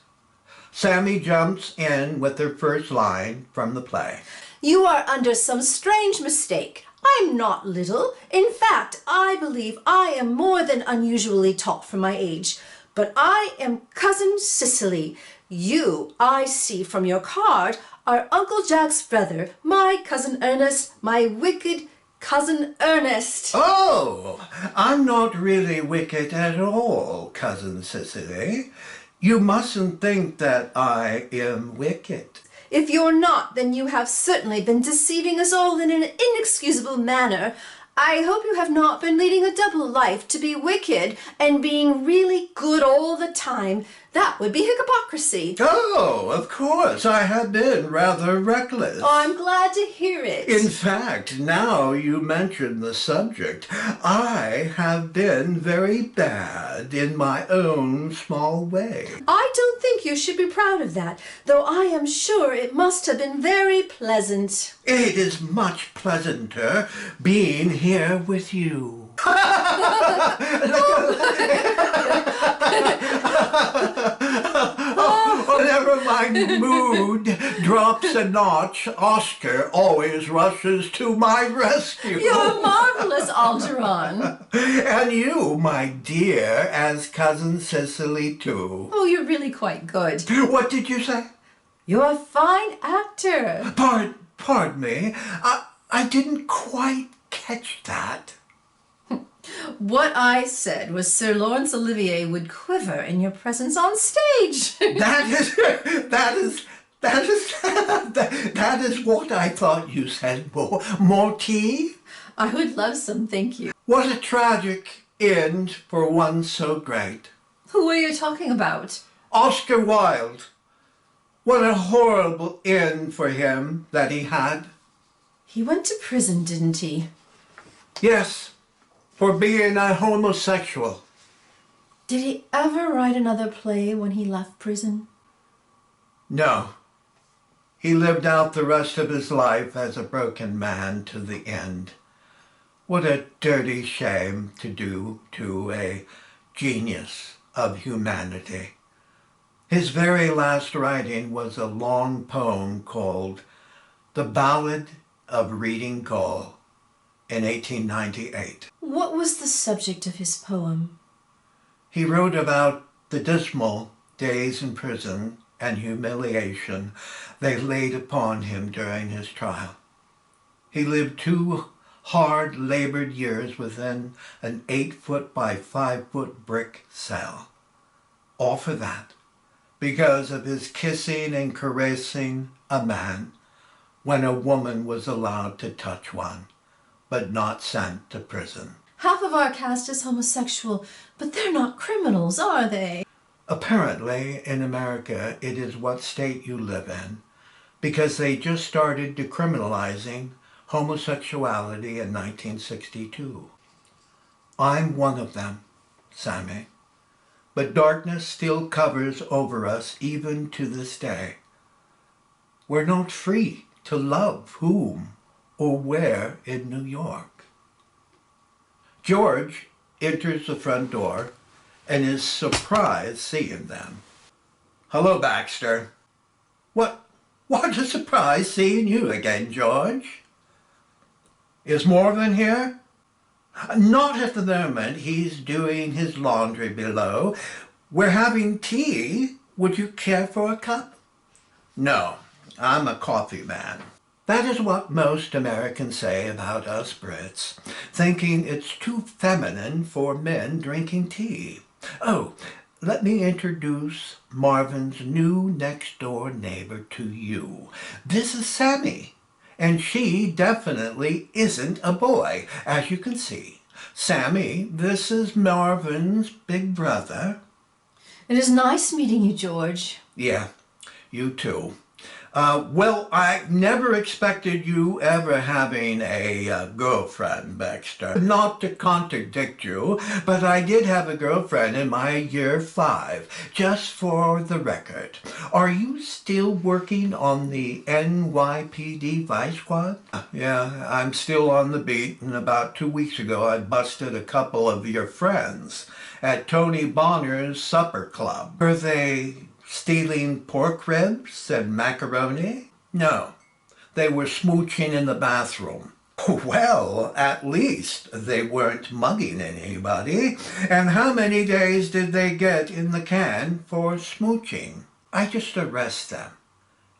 Sammy jumps in with her first line from the play. You are under some strange mistake. I'm not little. In fact, I believe I am more than unusually tall for my age. But I am Cousin Cicely. You, I see from your card, are Uncle Jack's brother, my cousin Ernest, my wicked cousin Ernest. Oh, I'm not really wicked at all, Cousin Cicely. You mustn't think that I am wicked. If you're not, then you have certainly been deceiving us all in an inexcusable manner. I hope you have not been leading a double life to be wicked and being really good all the time. That would be hypocrisy. Oh, of course, I have been rather reckless. Oh, I'm glad to hear it. In fact, now you mention the subject, I have been very bad in my own small way. I don't think you should be proud of that, though I am sure it must have been very pleasant. It is much pleasanter being here with you. Whenever my mood drops a notch, Oscar always rushes to my rescue. You're marvelous, Algernon. And you, my dear, as Cousin Cicely, too. Oh, you're really quite good. What did you say? You're a fine actor. Pardon me. I didn't quite catch that. What I said was Sir Laurence Olivier would quiver in your presence on stage. That is what I thought you said. More tea? I would love some, thank you. What a tragic end for one so great. Who are you talking about? Oscar Wilde. What a horrible end for him that he had. He went to prison, didn't he? Yes, for being a homosexual. Did he ever write another play when he left prison? No. He lived out the rest of his life as a broken man to the end. What a dirty shame to do to a genius of humanity. His very last writing was a long poem called The Ballad of Reading Gaol in 1898. What was the subject of his poem? He wrote about the dismal days in prison and humiliation they laid upon him during his trial. He lived 2 hard labored years within an 8-foot by 5-foot brick cell. All for that, because of his kissing and caressing a man when a woman was allowed to touch one, but not sent to prison. Half of our cast is homosexual, but they're not criminals, are they? Apparently, in America, it is what state you live in, because they just started decriminalizing homosexuality in 1962. I'm one of them, Sammy. But darkness still covers over us even to this day. We're not free to love whom or where in New York. George enters the front door and is surprised seeing them. Hello, Baxter. What a surprise seeing you again, George. Is Marvin here? Not at the moment. He's doing his laundry below. We're having tea. Would you care for a cup? No, I'm a coffee man. That is what most Americans say about us Brits, thinking it's too feminine for men drinking tea. Oh, let me introduce Marvin's new next-door neighbor to you. This is Sammy, and she definitely isn't a boy, as you can see. Sammy, this is Marvin's big brother. It is nice meeting you, George. Yeah, you too. Well, I never expected you ever having a girlfriend, Baxter. Not to contradict you, but I did have a girlfriend in my year 5, just for the record. Are you still working on the NYPD Vice Squad? Yeah, I'm still on the beat, and about 2 weeks ago I busted a couple of your friends at Tony Bonner's supper club. Were they stealing pork ribs and macaroni? No, they were smooching in the bathroom. Well, at least they weren't mugging anybody. And how many days did they get in the can for smooching? I just arrest them,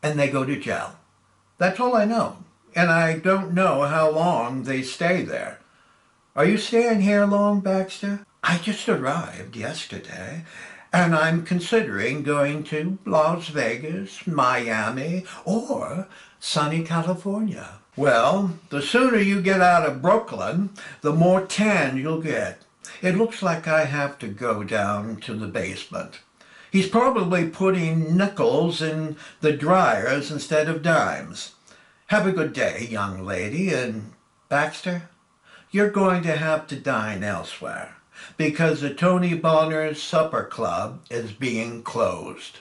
and they go to jail. That's all I know. And I don't know how long they stay there. Are you staying here long, Baxter? I just arrived yesterday, and I'm considering going to Las Vegas, Miami, or sunny California. Well, the sooner you get out of Brooklyn, the more tan you'll get. It looks like I have to go down to the basement. He's probably putting nickels in the dryers instead of dimes. Have a good day, young lady, and Baxter, you're going to have to dine elsewhere, because the Tony Bonner's Supper Club is being closed.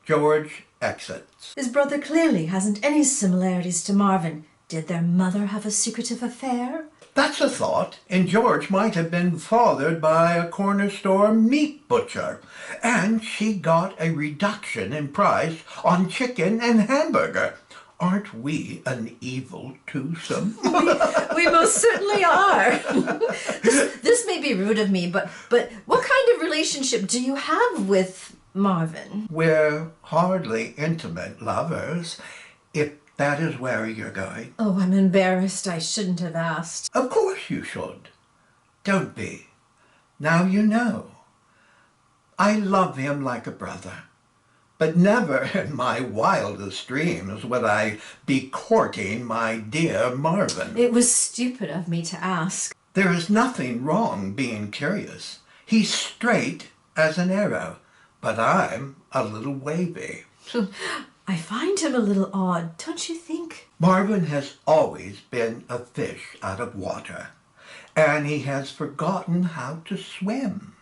George exits. His brother clearly hasn't any similarities to Marvin. Did their mother have a secretive affair? That's a thought, and George might have been fathered by a corner store meat butcher, and she got a reduction in price on chicken and hamburger. Aren't we an evil twosome? We most certainly are. This may be rude of me, but what kind of relationship do you have with Marvin? We're hardly intimate lovers, if that is where you're going. Oh, I'm embarrassed. I shouldn't have asked. Of course you should. Don't be. Now you know. I love him like a brother. But never in my wildest dreams would I be courting my dear Marvin. It was stupid of me to ask. There is nothing wrong being curious. He's straight as an arrow, but I'm a little wavy. I find him a little odd, don't you think? Marvin has always been a fish out of water, and he has forgotten how to swim.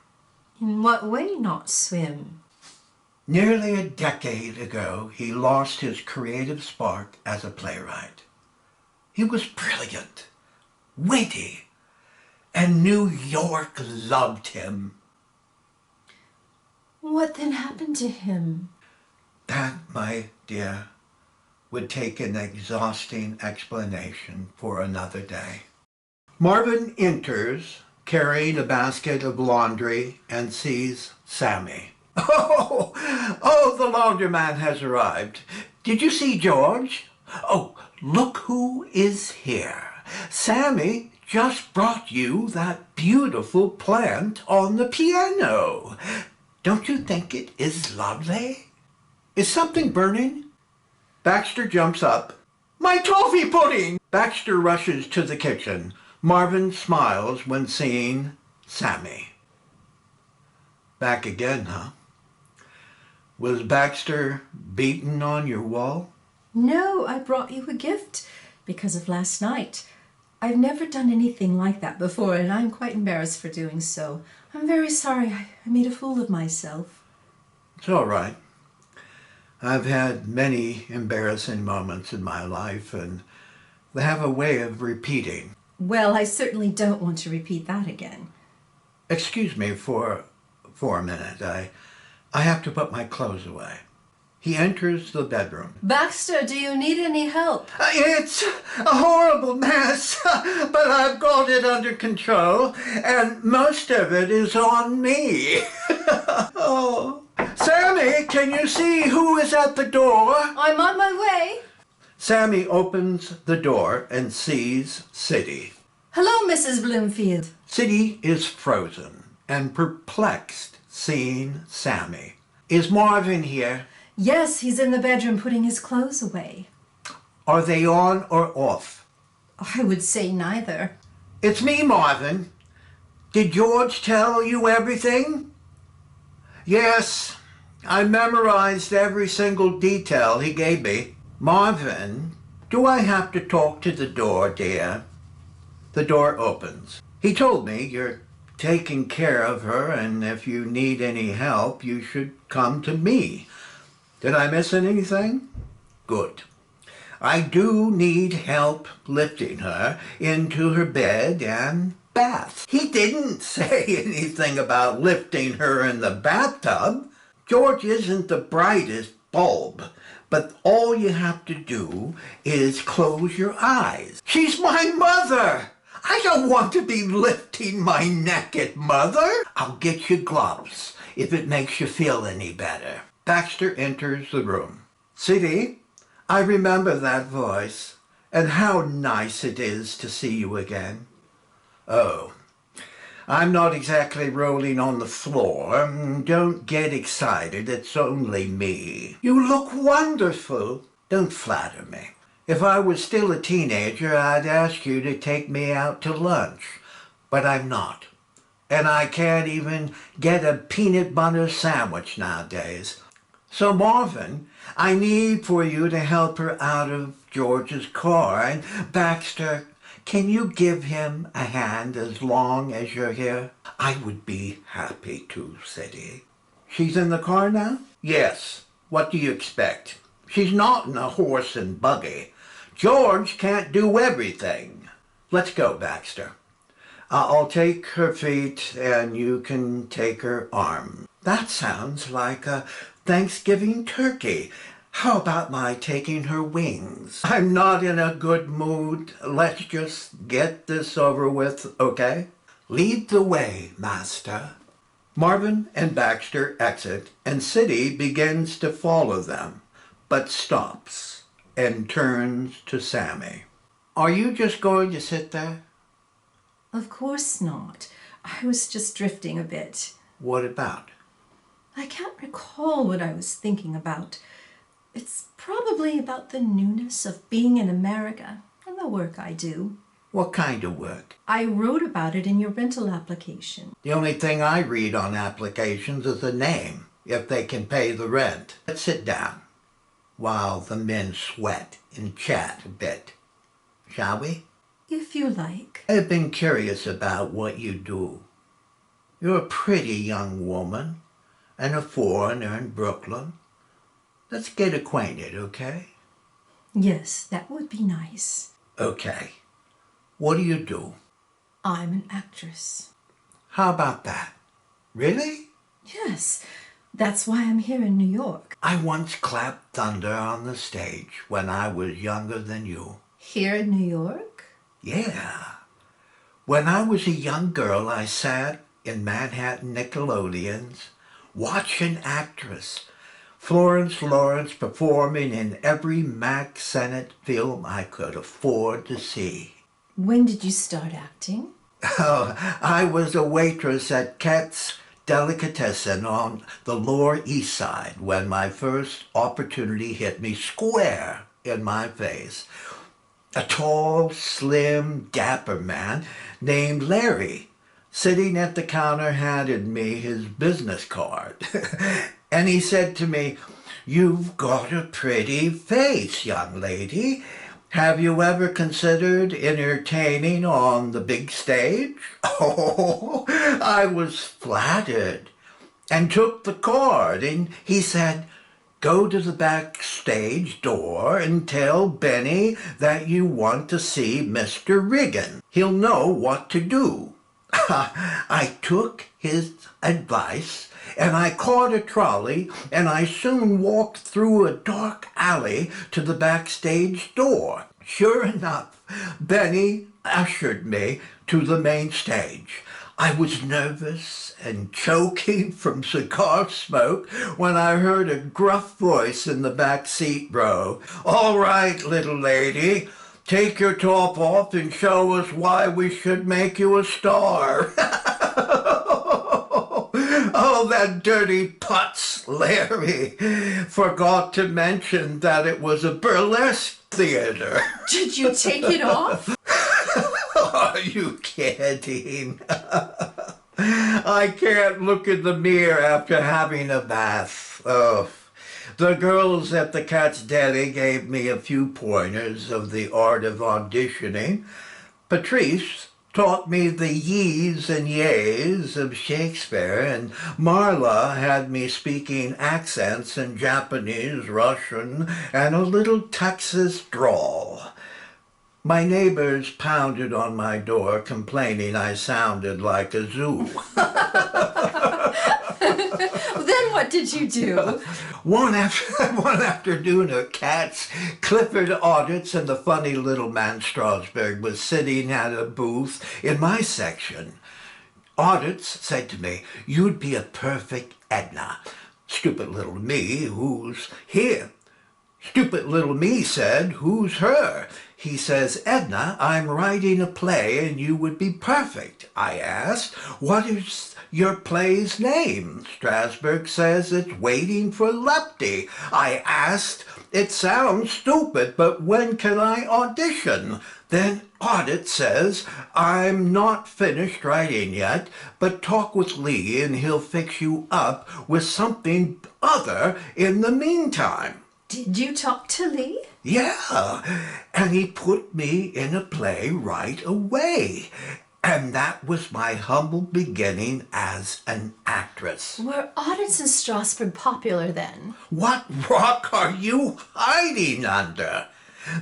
In what way not swim? Nearly a decade ago, he lost his creative spark as a playwright. He was brilliant, witty, and New York loved him. What then happened to him? That, my dear, would take an exhausting explanation for another day. Marvin enters, carrying a basket of laundry, and sees Sammy. Oh, the laundryman has arrived. Did you see George? Oh, look who is here. Sammy just brought you that beautiful plant on the piano. Don't you think it is lovely? Is something burning? Baxter jumps up. My toffee pudding! Baxter rushes to the kitchen. Marvin smiles when seeing Sammy. Back again, huh? Was Baxter beaten on your wall? No, I brought you a gift because of last night. I've never done anything like that before, and I'm quite embarrassed for doing so. I'm very sorry. I made a fool of myself. It's all right. I've had many embarrassing moments in my life, and they have a way of repeating. Well, I certainly don't want to repeat that again. Excuse me for a minute. I have to put my clothes away. He enters the bedroom. Baxter, do you need any help? It's a horrible mess, but I've got it under control, and most of it is on me. Oh. Sammy, can you see who is at the door? I'm on my way. Sammy opens the door and sees Siddy. Hello, Mrs. Bloomfield. Siddy is frozen and perplexed seeing Sammy. Is Marvin here? Yes, he's in the bedroom putting his clothes away. Are they on or off? I would say neither. It's me, Marvin. Did George tell you everything? Yes, I memorized every single detail he gave me. Marvin, do I have to talk to the door, dear? The door opens. He told me you're taking care of her, and if you need any help, you should come to me. Did I miss anything? Good. I do need help lifting her into her bed and bath. He didn't say anything about lifting her in the bathtub. George isn't the brightest bulb, but all you have to do is close your eyes. She's my mother! I don't want to be lifting my naked mother. I'll get you gloves if it makes you feel any better. Baxter enters the room. Siddy, I remember that voice, and how nice it is to see you again. Oh, I'm not exactly rolling on the floor. Don't get excited, it's only me. You look wonderful. Don't flatter me. If I was still a teenager, I'd ask you to take me out to lunch, but I'm not. And I can't even get a peanut butter sandwich nowadays. So Marvin, I need for you to help her out of George's car. And Baxter, can you give him a hand as long as you're here? I would be happy to, Siddy. She's in the car now? Yes. What do you expect? She's not in a horse and buggy. George can't do everything. Let's go, Baxter. I'll take her feet and you can take her arm. That sounds like a Thanksgiving turkey. How about my taking her wings? I'm not in a good mood. Let's just get this over with, okay? Lead the way, master. Marvin and Baxter exit, and Siddy begins to follow them, but stops and turns to Sammy. Are you just going to sit there? Of course not. I was just drifting a bit. What about? I can't recall what I was thinking about. It's probably about the newness of being in America and the work I do. What kind of work? I wrote about it in your rental application. The only thing I read on applications is the name, if they can pay the rent. Let's sit down while the men sweat and chat a bit. Shall we? If you like. I've been curious about what you do. You're a pretty young woman and a foreigner in Brooklyn. Let's get acquainted, okay? Yes, that would be nice. Okay. What do you do? I'm an actress. How about that? Really? Yes, that's why I'm here in New York. I once clapped thunder on the stage when I was younger than you. Here in New York? Yeah. When I was a young girl, I sat in Manhattan Nickelodeons watching actress Florence Lawrence performing in every Mack Sennett film I could afford to see. When did you start acting? Oh, I was a waitress at Katz's Delicatessen on the Lower East Side when my first opportunity hit me square in my face. A tall, slim, dapper man named Larry, sitting at the counter, handed me his business card. And he said to me, "You've got a pretty face, young lady. Have you ever considered entertaining on the big stage?" Oh, I was flattered and took the card, and he said, "Go to the backstage door and tell Benny that you want to see Mr. Riggin. He'll know what to do." I took his advice and I caught a trolley and I soon walked through a dark alley to the backstage door. Sure enough, Benny ushered me to the main stage. I was nervous and choking from cigar smoke when I heard a gruff voice in the back seat row. "All right, little lady, take your top off and show us why we should make you a star." Oh, that dirty putz, Larry, forgot to mention that it was a burlesque theater. Did you take it off? Are you kidding? I can't look in the mirror after having a bath. Oh. The girls at the Cat's Deli gave me a few pointers of the art of auditioning. Patrice taught me the yees and yays of Shakespeare, and Marla had me speaking accents in Japanese, Russian, and a little Texas drawl. My neighbors pounded on my door complaining I sounded like a zoo. Then what did you do? One afternoon at Katz, Clifford Audits and the funny little man Strasberg was sitting at a booth in my section. Audits said to me, "You'd be a perfect Edna." Stupid little me, "Who's here?" Stupid little me said, "Who's her?" He says, "Edna, I'm writing a play and you would be perfect." I asked, "What is your play's name?" Strasberg says, "It's Waiting for Lepty." I asked, "It sounds stupid, but when can I audition?" Then Audit says, "I'm not finished writing yet, but talk with Lee and he'll fix you up with something other in the meantime." Did you talk to Lee? Yeah, and he put me in a play right away. And that was my humble beginning as an actress. Were Audits and Strasberg popular then? What rock are you hiding under?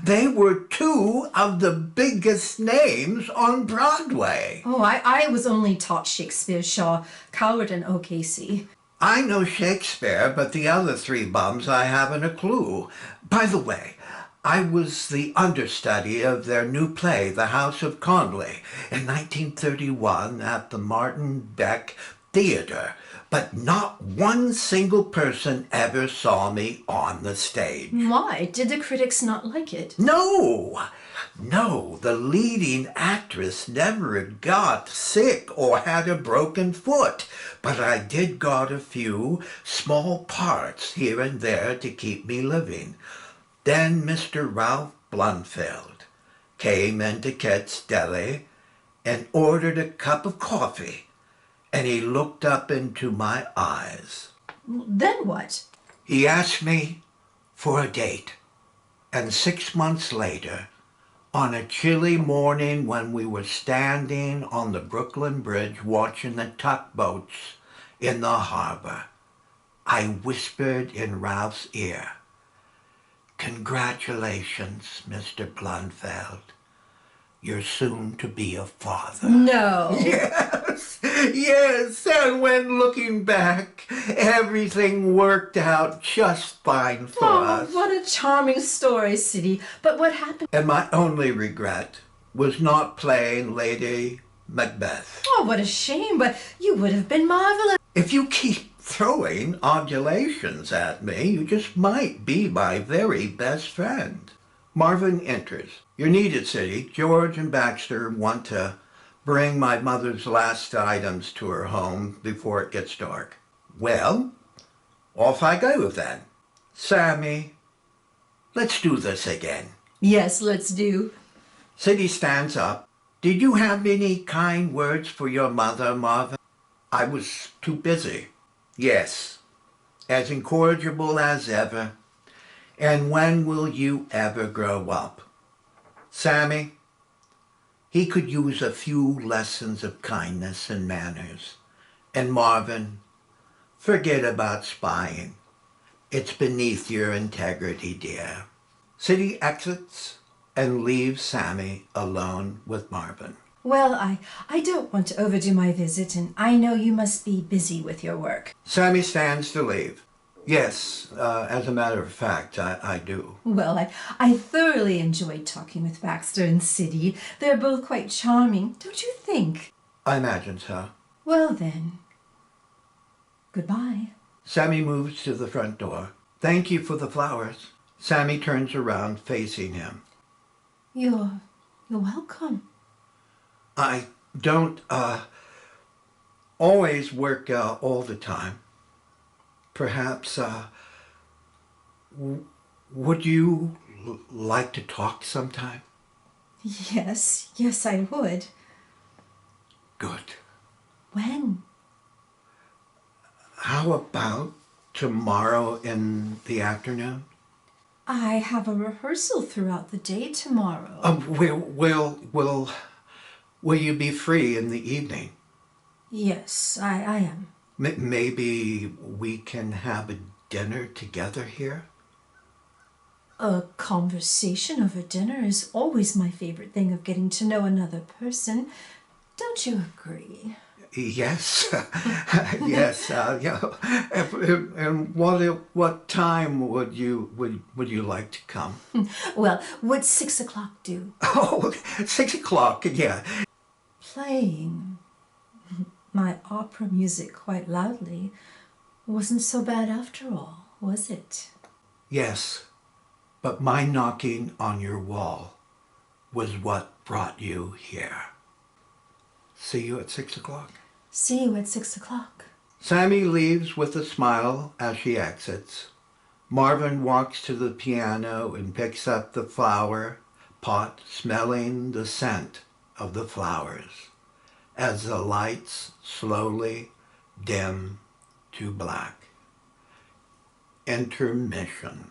They were two of the biggest names on Broadway. Oh, I was only taught Shakespeare, Shaw, Coward, and O.K.C. I know Shakespeare, but the other three bums I haven't a clue. By the way, I was the understudy of their new play, The House of Conley, in 1931 at the Martin Beck Theater, but not one single person ever saw me on the stage. Why? Did the critics not like it? No, the leading actress never got sick or had a broken foot, but I did got a few small parts here and there to keep me living. Then Mr. Ralph Blunfeld came into Katz's Deli and ordered a cup of coffee, and he looked up into my eyes. Then what? He asked me for a date, and 6 months later, on a chilly morning when we were standing on the Brooklyn Bridge watching the tugboats in the harbor, I whispered in Ralph's ear, "Congratulations, Mr. Blunfeld. you're soon to be a father. No. Yes, yes, and when looking back, everything worked out just fine for us. What a charming story, Siddy. But what happened? And my only regret was not playing Lady Macbeth. Oh, what a shame, but you would have been marvelous. If you keep throwing adulations at me, you just might be my very best friend. Marvin enters. You're needed, Siddy. George and Baxter want to bring my mother's last items to her home before it gets dark. Well, off I go then. Sammy, let's do this again. Yes, let's do. Siddy stands up. Did you have any kind words for your mother, Marvin? I was too busy. Yes, as incorrigible as ever. And when will you ever grow up? Sammy, he could use a few lessons of kindness and manners. And Marvin, forget about spying. It's beneath your integrity, dear. Siddy exits and leaves Sammy alone with Marvin. Well, I don't want to overdo my visit, and I know you must be busy with your work. Sammy stands to leave. Yes, as a matter of fact, I do. Well, I thoroughly enjoyed talking with Baxter and Siddy. They're both quite charming, don't you think? I imagine so. Well then, goodbye. Sammy moves to the front door. Thank you for the flowers. Sammy turns around, facing him. You're welcome. I don't, always work all the time. Perhaps, would you like to talk sometime? Yes, I would. Good. When? How about tomorrow in the afternoon? I have a rehearsal throughout the day tomorrow. Will you be free in the evening? Yes, I am. Maybe we can have a dinner together here? A conversation over dinner is always my favorite thing of getting to know another person. Don't you agree? Yes, yes. And what time would you like to come? Well, would 6 o'clock do? Oh, 6 o'clock. Yeah. Playing my opera music quite loudly wasn't so bad after all, was it? Yes, but my knocking on your wall was what brought you here. See you at 6 o'clock. See you at 6 o'clock. Sammy leaves with a smile as she exits. Marvin walks to the piano and picks up the flower pot, smelling the scent of the flowers as the lights slowly dim to black. Intermission.